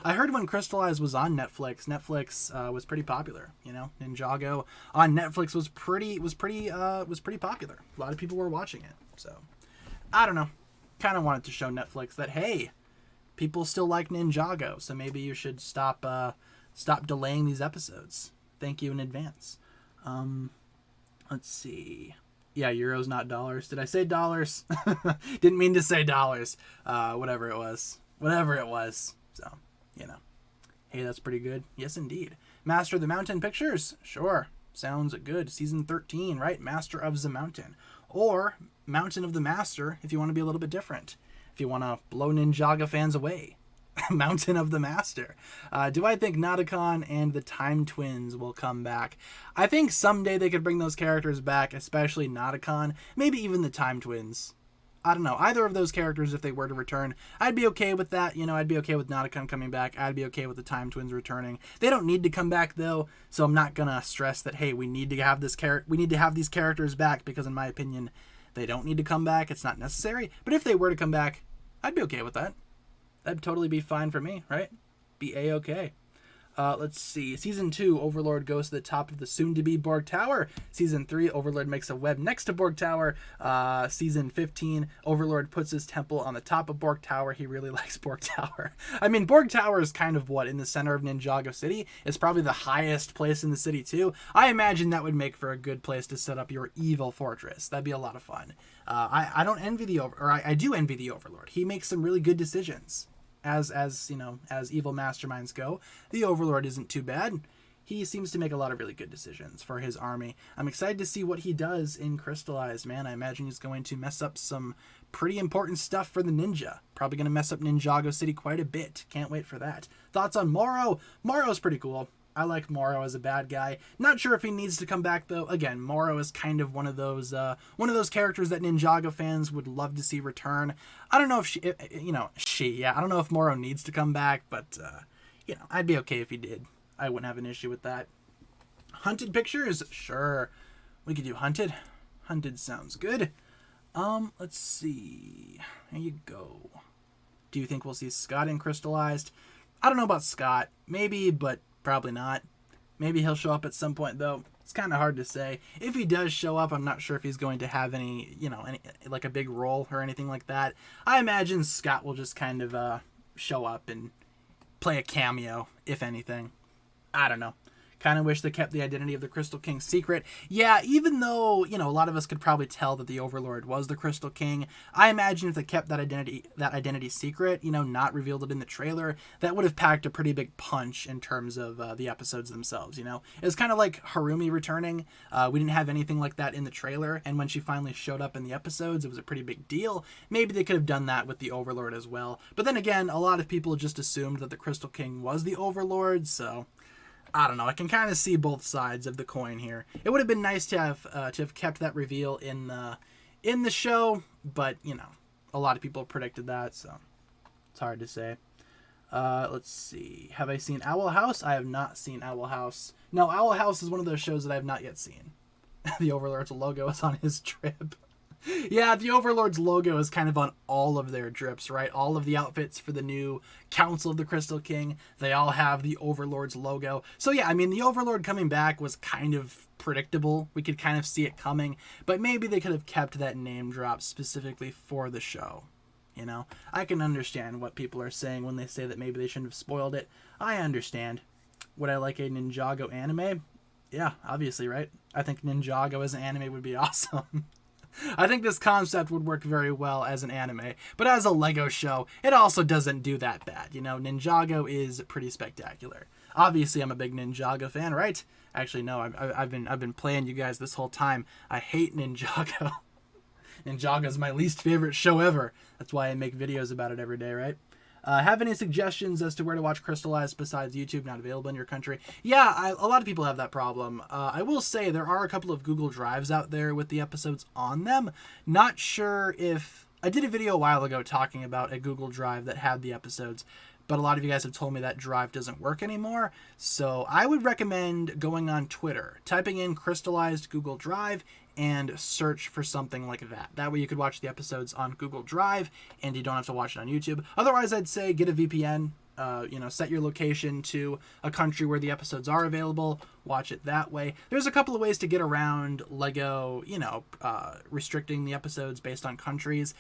I heard when Crystallized was on Netflix, was pretty popular, Ninjago on Netflix was pretty popular. A lot of people were watching it. So, I don't know. Kind of wanted to show Netflix that, hey, people still like Ninjago, so maybe you should stop delaying these episodes. Thank you in advance. Let's see. Yeah, euros, not dollars. Did I say dollars? Didn't mean to say dollars. Whatever it was. So, Hey, that's pretty good. Yes, indeed. Master of the Mountain Pictures? Sure. Sounds good. Season 13, right? Master of the Mountain. Or Mountain of the Master, if you want to be a little bit different. If you want to blow Ninjago fans away. Mountain of the Master. Do I think Nadakon and the Time Twins will come back? I think someday they could bring those characters back, especially Nadakon, maybe even the Time Twins. I don't know. Either of those characters, if they were to return, I'd be okay with that. I'd be okay with Nadakon coming back. I'd be okay with the Time Twins returning. They don't need to come back, though, so I'm not gonna stress that, hey, we need to have these characters back, because in my opinion, they don't need to come back. It's not necessary. But if they were to come back, I'd be okay with that. That'd totally be fine for me, right? Be A-okay. Let's see. Season 2, Overlord goes to the top of the soon-to-be Borg Tower. Season 3, Overlord makes a web next to Borg Tower. Season 15, Overlord puts his temple on the top of Borg Tower. He really likes Borg Tower. I mean, Borg Tower is kind of in the center of Ninjago City. It's probably the highest place in the city, too. I imagine that would make for a good place to set up your evil fortress. That'd be a lot of fun. I don't envy I do envy the Overlord. He makes some really good decisions. As evil masterminds go, the Overlord isn't too bad. He seems to make a lot of really good decisions for his army. I'm excited to see what he does in Crystallized, man. I imagine he's going to mess up some pretty important stuff for the ninja. Probably going to mess up Ninjago City quite a bit. Can't wait for that. Thoughts on Moro? Moro's pretty cool. I like Moro as a bad guy. Not sure if he needs to come back, though. Again, Moro is kind of one of those characters that Ninjago fans would love to see return. I don't know if I don't know if Moro needs to come back, but I'd be okay if he did. I wouldn't have an issue with that. Hunted Pictures? Sure. We could do Hunted. Hunted sounds good. Let's see. There you go. Do you think we'll see Scott in Crystallized? I don't know about Scott. Maybe, but probably not. Maybe he'll show up at some point, though. It's kind of hard to say. If he does show up, I'm not sure if he's going to have any like a big role or anything like that. I imagine Scott will just kind of show up and play a cameo, if anything. I don't know. Kind of wish they kept the identity of the Crystal King secret. Yeah, even though, a lot of us could probably tell that the Overlord was the Crystal King, I imagine if they kept that identity secret, not revealed it in the trailer, that would have packed a pretty big punch in terms of the episodes themselves, It was kind of like Harumi returning. We didn't have anything like that in the trailer, and when she finally showed up in the episodes, it was a pretty big deal. Maybe they could have done that with the Overlord as well. But then again, a lot of people just assumed that the Crystal King was the Overlord, so I don't know. I can kind of see both sides of the coin here. It would have been nice to have kept that reveal in the show, but a lot of people predicted that, so it's hard to say. Let's see. Have I seen Owl House? I have not seen Owl House. No, Owl House is one of those shows that I have not yet seen. The Overlord's logo is on his drip. Yeah, the Overlord's logo is kind of on all of their drips, right? All of the outfits for the new Council of the Crystal King, they all have the Overlord's logo. So yeah, I mean, the Overlord coming back was kind of predictable. We could kind of see it coming, but maybe they could have kept that name drop specifically for the show. I can understand what people are saying when they say that maybe they shouldn't have spoiled it. I understand. Would I like a Ninjago anime? Yeah, obviously, right? I think Ninjago as an anime would be awesome. I think this concept would work very well as an anime, but as a Lego show, it also doesn't do that bad. You know, Ninjago is pretty spectacular. Obviously, I'm a big Ninjago fan, right? Actually, no, I've been playing you guys this whole time. I hate Ninjago. Ninjago is my least favorite show ever. That's why I make videos about it every day, right? Have any suggestions as to where to watch Crystallized besides YouTube not available in your country? Yeah, a lot of people have that problem. I will say there are a couple of Google Drives out there with the episodes on them. Not sure if... I did a video a while ago talking about a Google Drive that had the episodes, but a lot of you guys have told me that drive doesn't work anymore. So I would recommend going on Twitter, typing in Crystallized Google Drive, and search for something like that. That way you could watch the episodes on Google Drive and you don't have to watch it on YouTube. Otherwise, I'd say get a VPN, set your location to a country where the episodes are available, watch it that way. There's a couple of ways to get around Lego, restricting the episodes based on countries.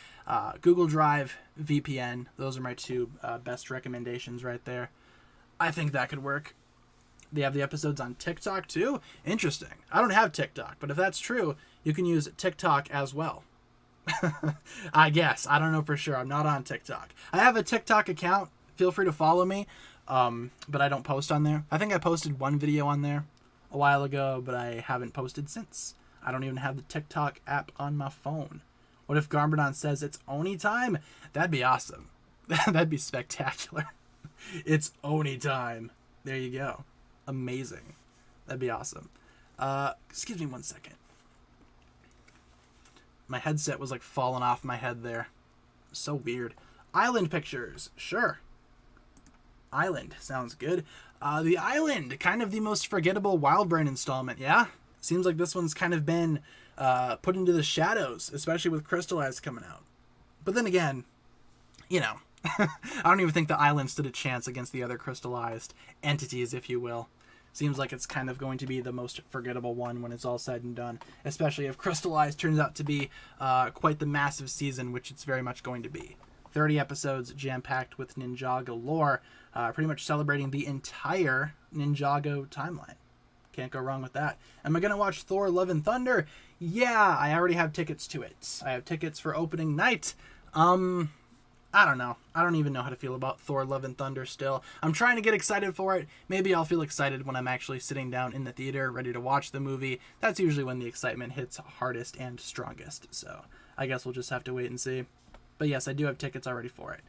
Google Drive, VPN, those are my two best recommendations right there. I think that could work. They have the episodes on TikTok too. Interesting. I don't have TikTok, but if that's true, you can use TikTok as well. I guess. I don't know for sure. I'm not on TikTok. I have a TikTok account. Feel free to follow me, but I don't post on there. I think I posted one video on there a while ago, but I haven't posted since. I don't even have the TikTok app on my phone. What if Garmadon says it's Oni time? That'd be awesome. That'd be spectacular. It's Oni time. There you go. Amazing. That'd be awesome. Excuse me one second. My headset was like falling off my head there. So weird. Island pictures. Sure. Island. Sounds good. The Island. Kind of the most forgettable Wildbrain installment, yeah? Seems like this one's kind of been put into the shadows, especially with Crystallized coming out. But then again, I don't even think the Island stood a chance against the other Crystallized entities, if you will. Seems like it's kind of going to be the most forgettable one when it's all said and done, especially if Crystallized turns out to be quite the massive season, which it's very much going to be. 30 episodes jam-packed with Ninjago lore, pretty much celebrating the entire Ninjago timeline. Can't go wrong with that. Am I going to watch Thor Love and Thunder? Yeah, I already have tickets to it. I have tickets for opening night. I don't know. I don't even know how to feel about Thor Love and Thunder still. I'm trying to get excited for it. Maybe I'll feel excited when I'm actually sitting down in the theater, ready to watch the movie. That's usually when the excitement hits hardest and strongest. So I guess we'll just have to wait and see. But yes, I do have tickets already for it.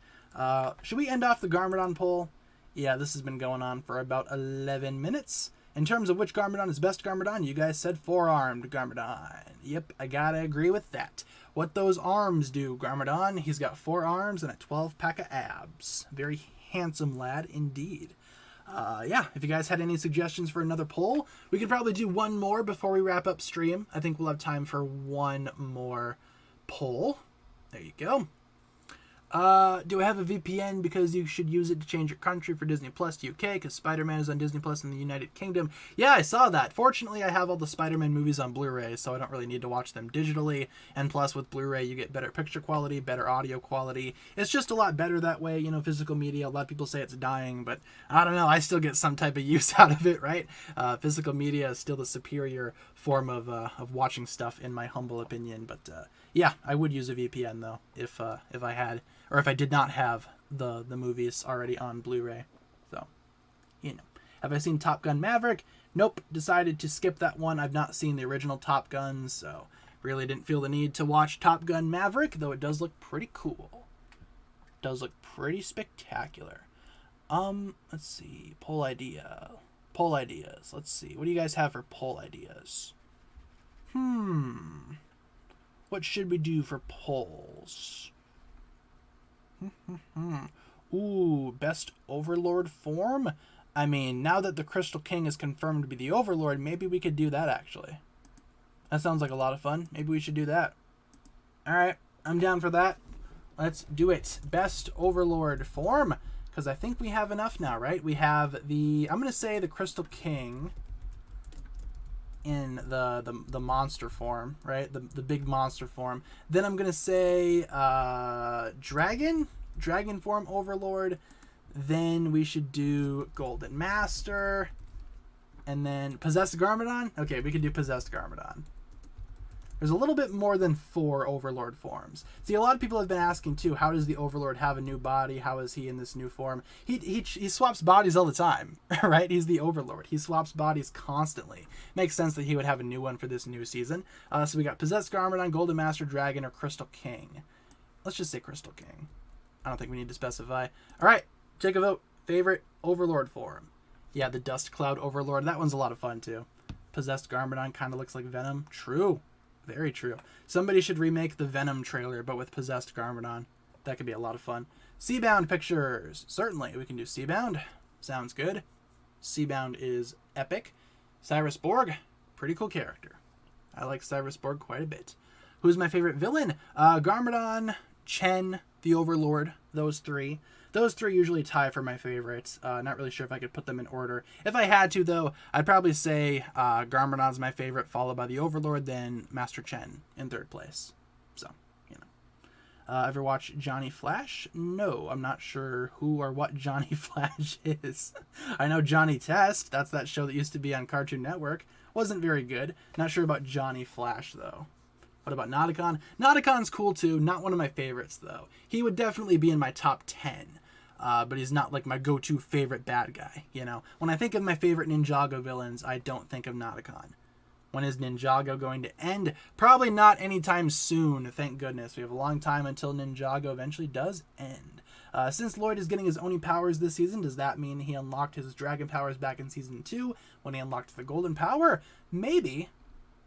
Should we end off the Garmadon poll? Yeah, this has been going on for about 11 minutes. In terms of which Garmadon is best Garmadon, you guys said four-armed Garmadon. Yep, I gotta agree with that. What those arms do, Garmadon? He's got 4 arms and a 12-pack of abs. Very handsome lad indeed. Yeah, if you guys had any suggestions for another poll, we could probably do one more before we wrap up stream. I think we'll have time for one more poll. There you go. Do I have a VPN because you should use it to change your country for Disney Plus to UK because Spider-Man is on Disney Plus in the United Kingdom? Yeah, I saw that. Fortunately, I have all the Spider-Man movies on Blu-ray, so I don't really need to watch them digitally. And plus, with Blu-ray, you get better picture quality, better audio quality. It's just a lot better that way. Physical media, a lot of people say it's dying, but I don't know. I still get some type of use out of it, right? Physical media is still the superior form of watching stuff, in my humble opinion. But yeah, I would use a VPN, though, if I had... or if I did not have the movies already on Blu-ray. So, Have I seen Top Gun Maverick? Nope. Decided to skip that one. I've not seen the original Top Gun, so really didn't feel the need to watch Top Gun Maverick, though it does look pretty cool. Does look pretty spectacular. Let's see. Poll idea. Poll ideas. Let's see. What do you guys have for poll ideas? What should we do for polls? Ooh, best Overlord form? I mean, now that the Crystal King is confirmed to be the Overlord, maybe we could do that, actually. That sounds like a lot of fun. Maybe we should do that. Alright, I'm down for that. Let's do it. Best Overlord form. Because I think we have enough now, right? We have I'm going to say the Crystal King in the monster form, right? The big monster form. Then I'm gonna say dragon form Overlord. Then we should do Golden Master, and then Possessed Garmadon. Okay, we could do Possessed Garmadon. There's a little bit more than 4 Overlord forms. See, a lot of people have been asking too, how does the Overlord have a new body? How is he in this new form? He swaps bodies all the time, right? He's the Overlord. He swaps bodies constantly. Makes sense that he would have a new one for this new season. So we got Possessed Garmadon, Golden Master Dragon, or Crystal King. Let's just say Crystal King. I don't think we need to specify. All right, take a vote. Favorite Overlord form? Yeah, the Dust Cloud Overlord. That one's a lot of fun too. Possessed Garmadon kind of looks like Venom. True. Very true. Somebody should remake the Venom trailer, but with Possessed Garmadon. That could be a lot of fun. Seabound pictures. Certainly, we can do Seabound. Sounds good. Seabound is epic. Cyrus Borg. Pretty cool character. I like Cyrus Borg quite a bit. Who's my favorite villain? Garmadon, Chen, the Overlord. Those three. Those three usually tie for my favorites. Not really sure if I could put them in order. If I had to, though, I'd probably say Garmadon's my favorite, followed by the Overlord, then Master Chen in 3rd place. So, you know. Ever watch Johnny Flash? No, I'm not sure who or what Johnny Flash is. I know Johnny Test. That's that show that used to be on Cartoon Network. Wasn't very good. Not sure about Johnny Flash, though. What about Nauticon? Nauticon's cool, too. Not one of my favorites, though. He would definitely be in my top 10. But he's not like my go-to favorite bad guy, you know? When I think of my favorite Ninjago villains, I don't think of Nauticon. When is Ninjago going to end? Probably not anytime soon, thank goodness. We have a long time until Ninjago eventually does end. Since Lloyd is getting his Oni powers this season, does that mean he unlocked his dragon powers back in Season 2 when he unlocked the golden power? Maybe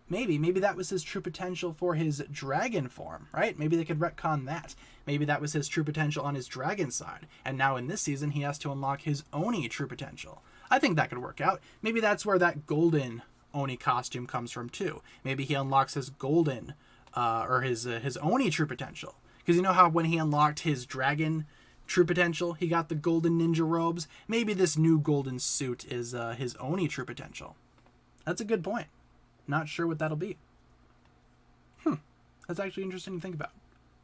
that was his true potential for his dragon form, right? Maybe they could retcon that. Maybe that was his true potential on his dragon side, and now in this season he has to unlock his Oni true potential. I think that could work out. Maybe that's where that golden Oni costume comes from too. Maybe he unlocks his golden, or his Oni true potential. Because you know how when he unlocked his dragon true potential, he got the golden ninja robes? Maybe this new golden suit is his Oni true potential. That's a good point. Not sure what that'll be. That's actually interesting to think about.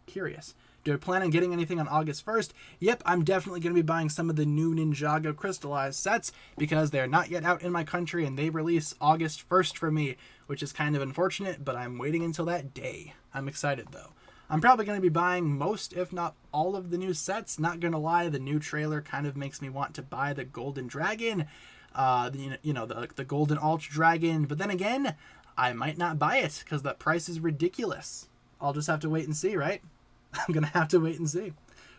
Curious. Do I plan on getting anything on August 1st? Yep, I'm definitely going to be buying some of the new Ninjago Crystallized sets because they're not yet out in my country and they release August 1st for me, which is kind of unfortunate, but I'm waiting until that day. I'm excited though. I'm probably going to be buying most, if not all, of the new sets. Not going to lie, the new trailer kind of makes me want to buy the Golden Dragon, the Golden Ultra Dragon, but then again, I might not buy it because that price is ridiculous. I'll just have to wait and see, right? I'm going to have to wait and see.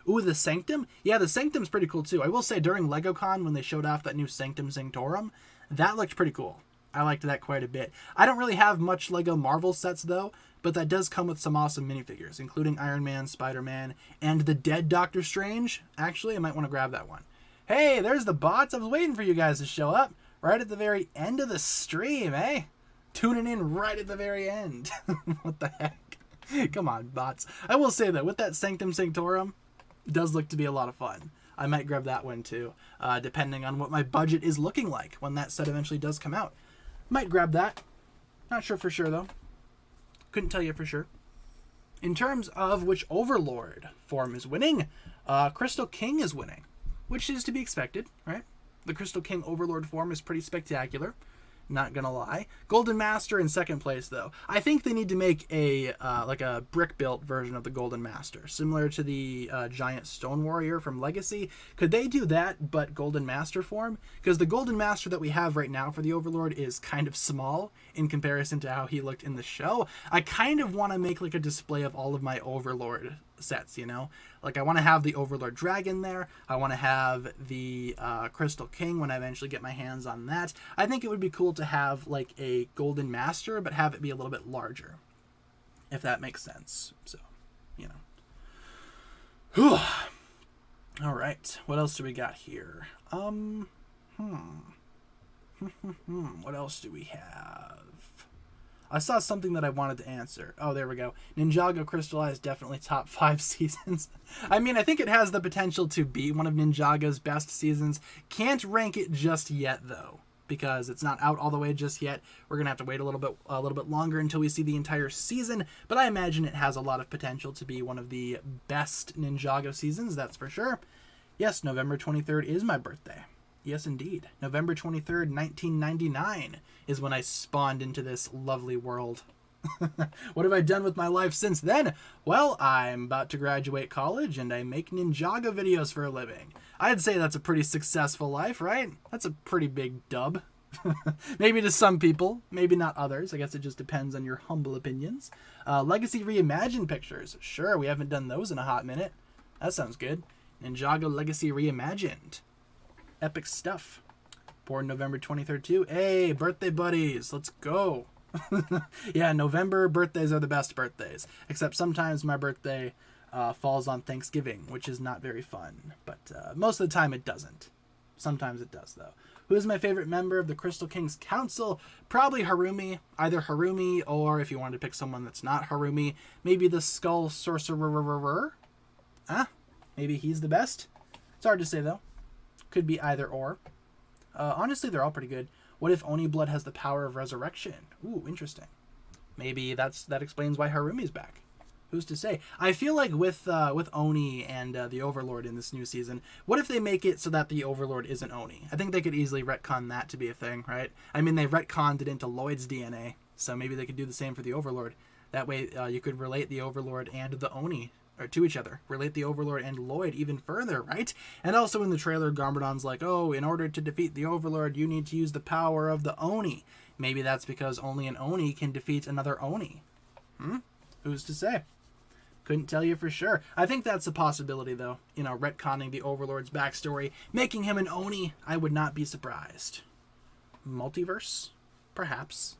Ooh, the Sanctum? Yeah, the Sanctum's pretty cool too. I will say during LegoCon when they showed off that new Sanctum Sanctorum, that looked pretty cool. I liked that quite a bit. I don't really have much Lego Marvel sets though, but that does come with some awesome minifigures, including Iron Man, Spider-Man, and the dead Doctor Strange. Actually, I might want to grab that one. Hey, there's the bots. I was waiting for you guys to show up right at the very end of the stream, eh? Tuning in right at the very end. What the heck? Come on, bots. I will say that with that Sanctum Sanctorum, it does look to be a lot of fun. I might grab that one too, depending on what my budget is looking like when that set eventually does come out. Might grab that. Not sure for sure, though. Couldn't tell you for sure. In terms of which Overlord form is winning, Crystal King is winning, which is to be expected, right? The Crystal King Overlord form is pretty spectacular. Not gonna lie. Golden Master in 2nd place, though. I think they need to make a brick-built version of the Golden Master, similar to the giant Stone Warrior from Legacy. Could they do that, but Golden Master form? Because the Golden Master that we have right now for the Overlord is kind of small in comparison to how he looked in the show. I kind of want to make like a display of all of my Overlord sets, you know? Like, I want to have the Overlord Dragon there. I want to have the Crystal King when I eventually get my hands on that. I think it would be cool to have, like, a Golden Master, but have it be a little bit larger, if that makes sense. So, you know. All right. What else do we got here? What else do we have? I saw something that I wanted to answer. Oh, there we go. Ninjago Crystallized, definitely top 5 seasons. I mean, I think it has the potential to be one of Ninjago's best seasons. Can't rank it just yet, though, because it's not out all the way just yet. We're gonna have to wait a little bit longer until we see the entire season. But I imagine it has a lot of potential to be one of the best Ninjago seasons. That's for sure. Yes, November 23rd is my birthday. Yes, indeed. November 23rd, 1999 is when I spawned into this lovely world. What have I done with my life since then? Well, I'm about to graduate college and I make Ninjago videos for a living. I'd say that's a pretty successful life, right? That's a pretty big dub. Maybe to some people, maybe not others. I guess it just depends on your humble opinions. Legacy Reimagined pictures. Sure, we haven't done those in a hot minute. That sounds good. Ninjago Legacy Reimagined. Epic stuff. Born November 23rd too. Hey, birthday buddies, let's go. Yeah, November birthdays are the best birthdays. Except sometimes my birthday falls on Thanksgiving, which is not very fun. But most of the time it doesn't. Sometimes it does, though. Who is my favorite member of the Crystal King's Council? Probably Harumi. Either Harumi, or if you wanted to pick someone that's not Harumi, maybe the Skull Sorcerer. Huh? Maybe he's the best? It's hard to say, though. Could be either or. Honestly, they're all pretty good. What if Oni Blood has the power of resurrection? Ooh, interesting. Maybe that explains why Harumi's back. Who's to say? I feel like with Oni and the Overlord in this new season, what if they make it so that the Overlord isn't Oni? I think they could easily retcon that to be a thing, right? I mean, they retconned it into Lloyd's DNA, so maybe they could do the same for the Overlord. That way, you could relate the Overlord and the Oni or to each other. Relate the Overlord and Lloyd even further, right? And also in the trailer, Garmadon's like, oh, in order to defeat the Overlord, you need to use the power of the Oni. Maybe that's because only an Oni can defeat another Oni. Who's to say? Couldn't tell you for sure. I think that's a possibility, though. You know, retconning the Overlord's backstory, making him an Oni, I would not be surprised. Multiverse? Perhaps.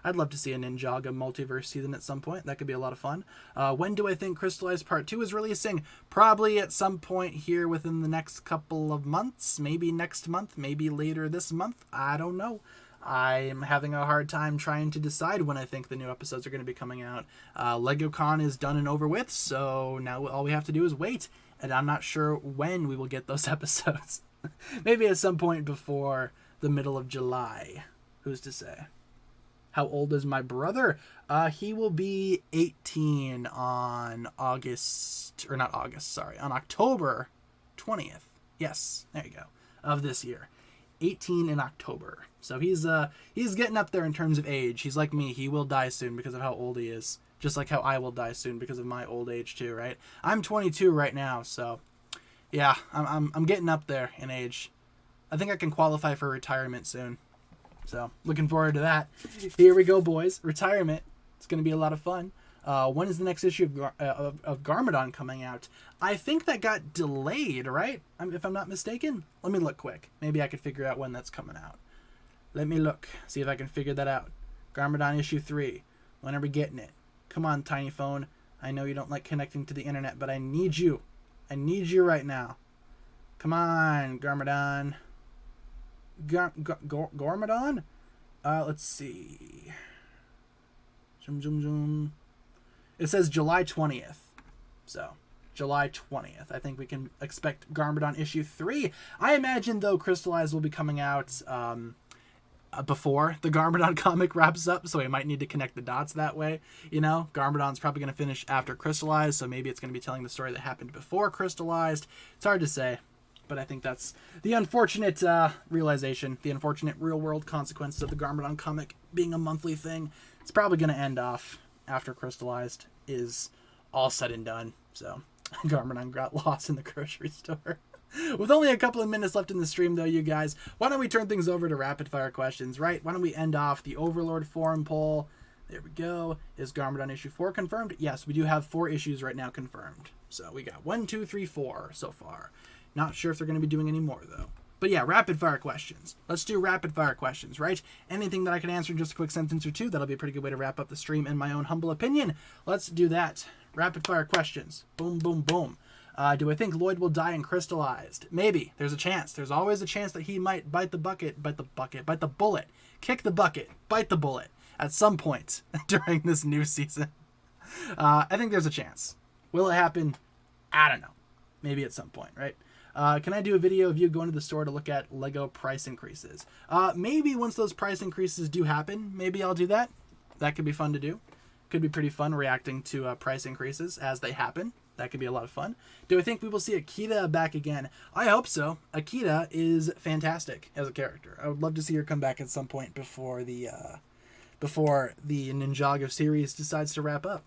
I'd love to see a Ninjago multiverse season at some point. That could be a lot of fun. When do I think Crystallized Part 2 is releasing? Probably at some point here within the next couple of months. Maybe next month. Maybe later this month. I don't know. I'm having a hard time trying to decide when I think the new episodes are going to be coming out. LegoCon is done and over with, so now all we have to do is wait. And I'm not sure when we will get those episodes. Maybe at some point before the middle of July. Who's to say? How old is my brother? He will be 18 on on October 20th. Yes, there you go. Of this year. 18 in October. So he's getting up there in terms of age. He's like me. He will die soon because of how old he is. Just like how I will die soon because of my old age too, right? I'm 22 right now, so yeah, I'm getting up there in age. I think I can qualify for retirement soon. So, looking forward to that. Here we go, boys. Retirement. It's going to be a lot of fun. When is the next issue of Garmadon coming out? I think that got delayed, right? If I'm not mistaken. Let me look quick. Maybe I could figure out when that's coming out. Let me look. See if I can figure that out. Garmadon issue 3. When are we getting it? Come on, Tiny Phone. I know you don't like connecting to the internet, but I need you. I need you right now. Come on, Garmadon. Garmadon? Let's see. Zoom. It says July 20th. So, July 20th. I think we can expect Garmadon issue 3. I imagine, though, Crystallized will be coming out before the Garmadon comic wraps up, so we might need to connect the dots that way. You know, Garmadon's probably going to finish after Crystallized, so maybe it's going to be telling the story that happened before Crystallized. It's hard to say. But I think that's the unfortunate realization, the unfortunate real-world consequences of the Garmadon comic being a monthly thing. It's probably going to end off after Crystallized is all said and done. So, Garmadon got lost in the grocery store. With only a couple of minutes left in the stream, though, you guys, why don't we turn things over to rapid-fire questions, right? Why don't we end off the Overlord forum poll? There we go. Is Garmadon issue 4 confirmed? Yes, we do have 4 issues right now confirmed. So, we got 1, 2, 3, 4 so far. Not sure if they're going to be doing any more, though. But yeah, rapid-fire questions. Let's do rapid-fire questions, right? Anything that I can answer in just a quick sentence or two, that'll be a pretty good way to wrap up the stream in my own humble opinion. Let's do that. Rapid-fire questions. Boom, boom, boom. Do I think Lloyd will die in Crystallized? Maybe. There's a chance. There's always a chance that he might bite the bullet. Kick the bucket. Bite the bullet. At some point during this new season. I think there's a chance. Will it happen? I don't know. Maybe at some point, right? Can I do a video of you going to the store to look at Lego price increases? Maybe once those price increases do happen, maybe I'll do that. That could be fun to do. Could be pretty fun reacting to price increases as they happen. That could be a lot of fun. Do I think we will see Akita back again? I hope so. Akita is fantastic as a character. I would love to see her come back at some point before the before the Ninjago series decides to wrap up.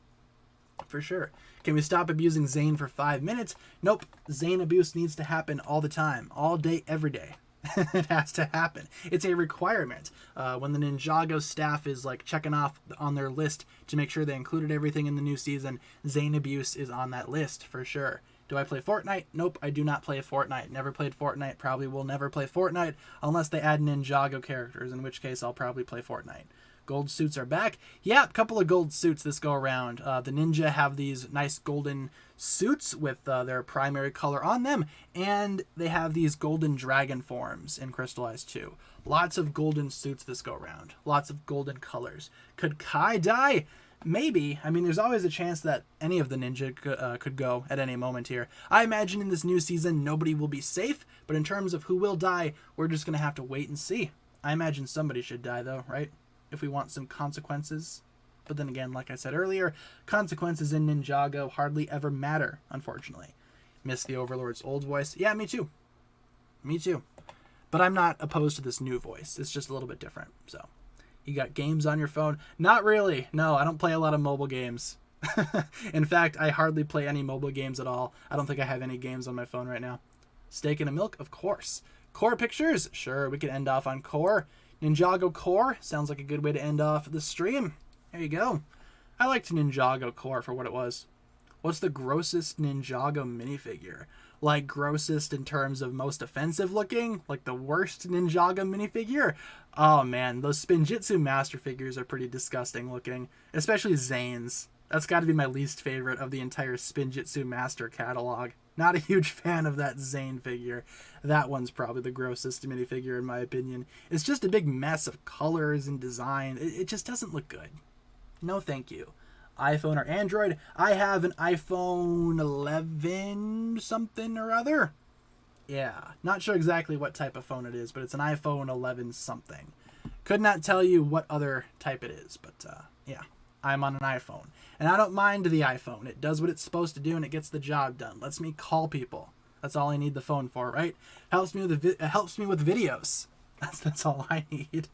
For sure. Can we stop abusing Zane for 5 minutes? Nope. Zane abuse needs to happen all the time. All day, every day. It has to happen. It's a requirement. When the Ninjago staff is like checking off on their list to make sure they included everything in the new season, Zane abuse is on that list for sure. Do I play Fortnite? Nope, I do not play Fortnite. Never played Fortnite. Probably will never play Fortnite unless they add Ninjago characters, in which case I'll probably play Fortnite. Gold suits are back. Yeah, a couple of gold suits this go around. The ninja have these nice golden suits with their primary color on them, and they have these golden dragon forms in Crystallized too. Lots of golden suits this go around. Lots of golden colors. Could Kai die? Maybe. I mean, there's always a chance that any of the ninja could go at any moment here. I imagine in this new season, nobody will be safe, but in terms of who will die, we're just going to have to wait and see. I imagine somebody should die, though, right? If we want some consequences. But then again, like I said earlier, consequences in Ninjago hardly ever matter, unfortunately. Miss the Overlord's old voice. Yeah, me too. Me too. But I'm not opposed to this new voice. It's just a little bit different, so... You got games on your phone? Not really. No, I don't play a lot of mobile games. In fact, I hardly play any mobile games at all. I don't think I have any games on my phone right now. Steak and a milk? Of course. Core pictures? Sure, we could end off on core. Ninjago core? Sounds like a good way to end off the stream. There you go. I liked Ninjago core for what it was. What's the grossest Ninjago minifigure? Like, grossest in terms of most offensive looking? Like the worst Ninjago minifigure? Oh man, those Spinjitzu Master figures are pretty disgusting looking. Especially Zane's. That's got to be my least favorite of the entire Spinjitzu Master catalog. Not a huge fan of that Zane figure. That one's probably the grossest minifigure in my opinion. It's just a big mess of colors and design. It just doesn't look good. No thank you. iPhone or Android? I have an iPhone 11 something or other. Yeah, not sure exactly what type of phone it is, but it's an iPhone 11 something. Could not tell you what other type it is, but yeah, I'm on an iPhone. And I don't mind the iPhone. It does what it's supposed to do and it gets the job done. Lets me call people. That's all I need the phone for, right? Helps me with videos. That's all I need.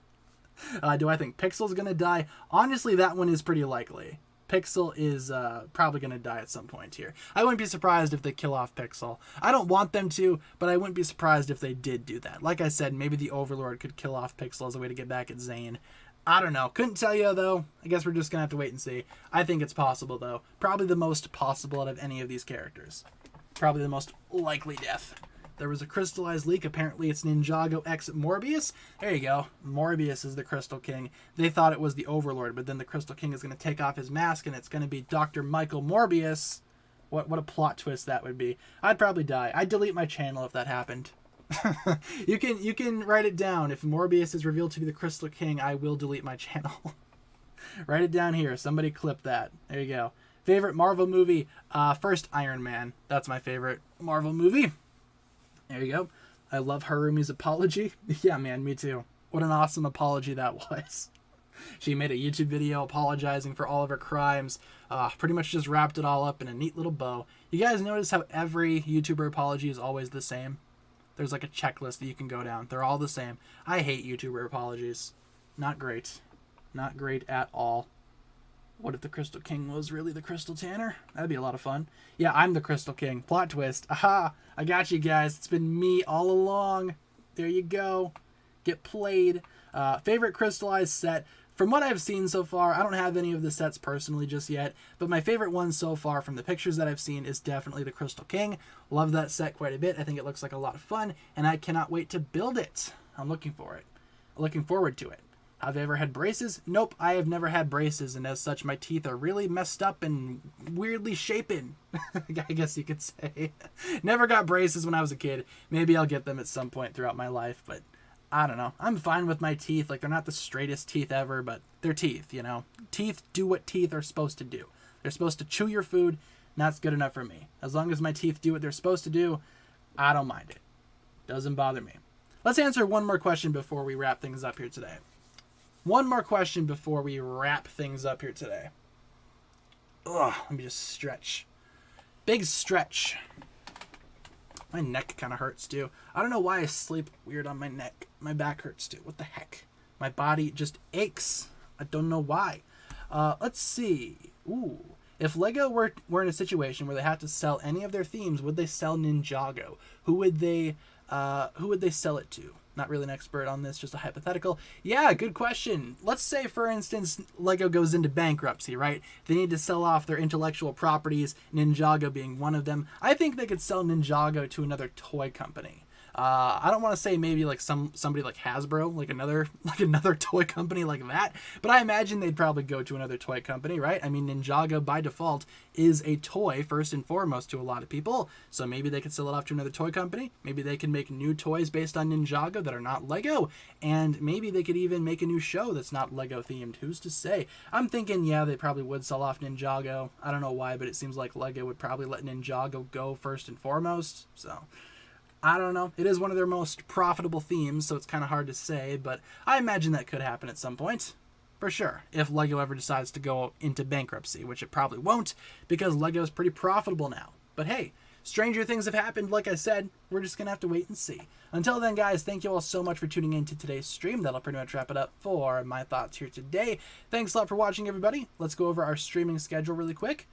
Do I think Pixel's gonna die? Honestly, that one is pretty likely. Pixel is probably going to die at some point here. I wouldn't be surprised if they kill off Pixel. I don't want them to, but I wouldn't be surprised if they did do that. Like I said, maybe the Overlord could kill off Pixel as a way to get back at Zane. I don't know. Couldn't tell you, though. I guess we're just going to have to wait and see. I think it's possible, though. Probably the most possible out of any of these characters. Probably the most likely death. There was a Crystallized leak. Apparently it's Ninjago X Morbius. There you go. Morbius is the Crystal King. They thought it was the Overlord, but then the Crystal King is going to take off his mask and it's going to be Dr. Michael Morbius. What a plot twist that would be. I'd probably die. I'd delete my channel if that happened. You can write it down. If Morbius is revealed to be the Crystal King, I will delete my channel. Write it down here. Somebody clip that. There you go. Favorite Marvel movie? First Iron Man. That's my favorite Marvel movie. There you go. I love Harumi's apology. Yeah, man, me too. What an awesome apology that was. She made a YouTube video apologizing for all of her crimes. Pretty much just wrapped it all up in a neat little bow. You guys notice how every YouTuber apology is always the same? There's like a checklist that you can go down. They're all the same. I hate YouTuber apologies. Not great. Not great at all. What if the Crystal King was really the Crystal Tanner? That'd be a lot of fun. Yeah, I'm the Crystal King. Plot twist. Aha! I got you guys. It's been me all along. There you go. Get played. Favorite Crystallized set. From what I've seen so far, I don't have any of the sets personally just yet, but my favorite one so far from the pictures that I've seen is definitely the Crystal King. Love that set quite a bit. I think it looks like a lot of fun, and I cannot wait to build it. I'm looking for it. Looking forward to it. Have I ever had braces? Nope, I have never had braces, and as such, my teeth are really messed up and weirdly shapen, I guess you could say. Never got braces when I was a kid. Maybe I'll get them at some point throughout my life, but I don't know. I'm fine with my teeth. Like, they're not the straightest teeth ever, but they're teeth, you know? Teeth do what teeth are supposed to do. They're supposed to chew your food, and that's good enough for me. As long as my teeth do what they're supposed to do, I don't mind it. Doesn't bother me. Let's answer one more question before we wrap things up here today. One more question before we wrap things up here today. Ugh, let me just stretch. Big stretch. My neck kind of hurts too. I don't know why I sleep weird on my neck. My back hurts too. What the heck? My body just aches. I don't know why. Let's see. Ooh. If LEGO were in a situation where they had to sell any of their themes, would they sell Ninjago? Who would they sell it to? Not really an expert on this, just a hypothetical. Yeah, good question. Let's say, for instance, LEGO goes into bankruptcy, right? They need to sell off their intellectual properties, Ninjago being one of them. I think they could sell Ninjago to another toy company. I don't want to say maybe like somebody like Hasbro, like another toy company like that, but I imagine they'd probably go to another toy company, right? I mean, Ninjago by default is a toy first and foremost to a lot of people, so maybe they could sell it off to another toy company. Maybe they can make new toys based on Ninjago that are not Lego, and maybe they could even make a new show that's not Lego themed. Who's to say? I'm thinking, yeah, they probably would sell off Ninjago. I don't know why, but it seems like Lego would probably let Ninjago go first and foremost, so I don't know. It is one of their most profitable themes, so it's kind of hard to say, but I imagine that could happen at some point. For sure. If LEGO ever decides to go into bankruptcy, which it probably won't, because LEGO is pretty profitable now. But hey, stranger things have happened, like I said. We're just going to have to wait and see. Until then, guys, thank you all so much for tuning in to today's stream. That'll pretty much wrap it up for my thoughts here today. Thanks a lot for watching, everybody. Let's go over our streaming schedule really quick.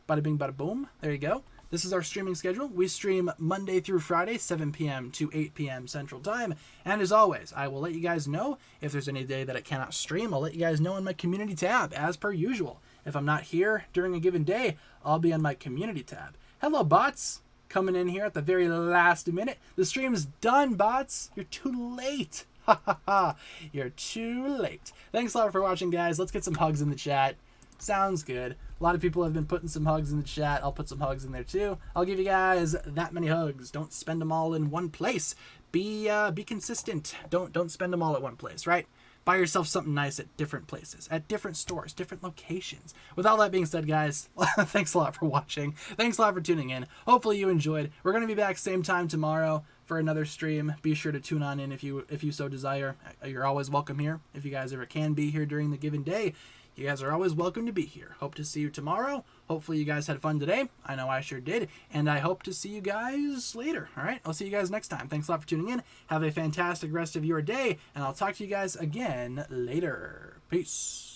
Bada bing, bada boom. There you go. This is our streaming schedule. We stream Monday through Friday, 7 p.m. to 8 p.m. Central Time. And as always, I will let you guys know if there's any day that I cannot stream. I'll let you guys know in my community tab, as per usual. If I'm not here during a given day, I'll be on my community tab. Hello, bots. Coming in here at the very last minute. The stream's done, bots. You're too late. Ha ha ha. You're too late. Thanks a lot for watching, guys. Let's get some hugs in the chat. Sounds good. A lot of people have been putting some hugs in the chat. I'll put some hugs in there too. I'll give you guys that many hugs. Don't spend them all in one place. Be consistent. Don't spend them all at one place, right? Buy yourself something nice at different places, at different stores, different locations. With all that being said, guys, thanks a lot for watching. Thanks a lot for tuning in. Hopefully you enjoyed. We're going to be back same time tomorrow for another stream. Be sure to tune on in if you so desire. You're always welcome here. If you guys ever can be here during the given day, you guys are always welcome to be here. Hope to see you tomorrow. Hopefully you guys had fun today. I know I sure did. And I hope to see you guys later. All right? I'll see you guys next time. Thanks a lot for tuning in. Have a fantastic rest of your day. And I'll talk to you guys again later. Peace.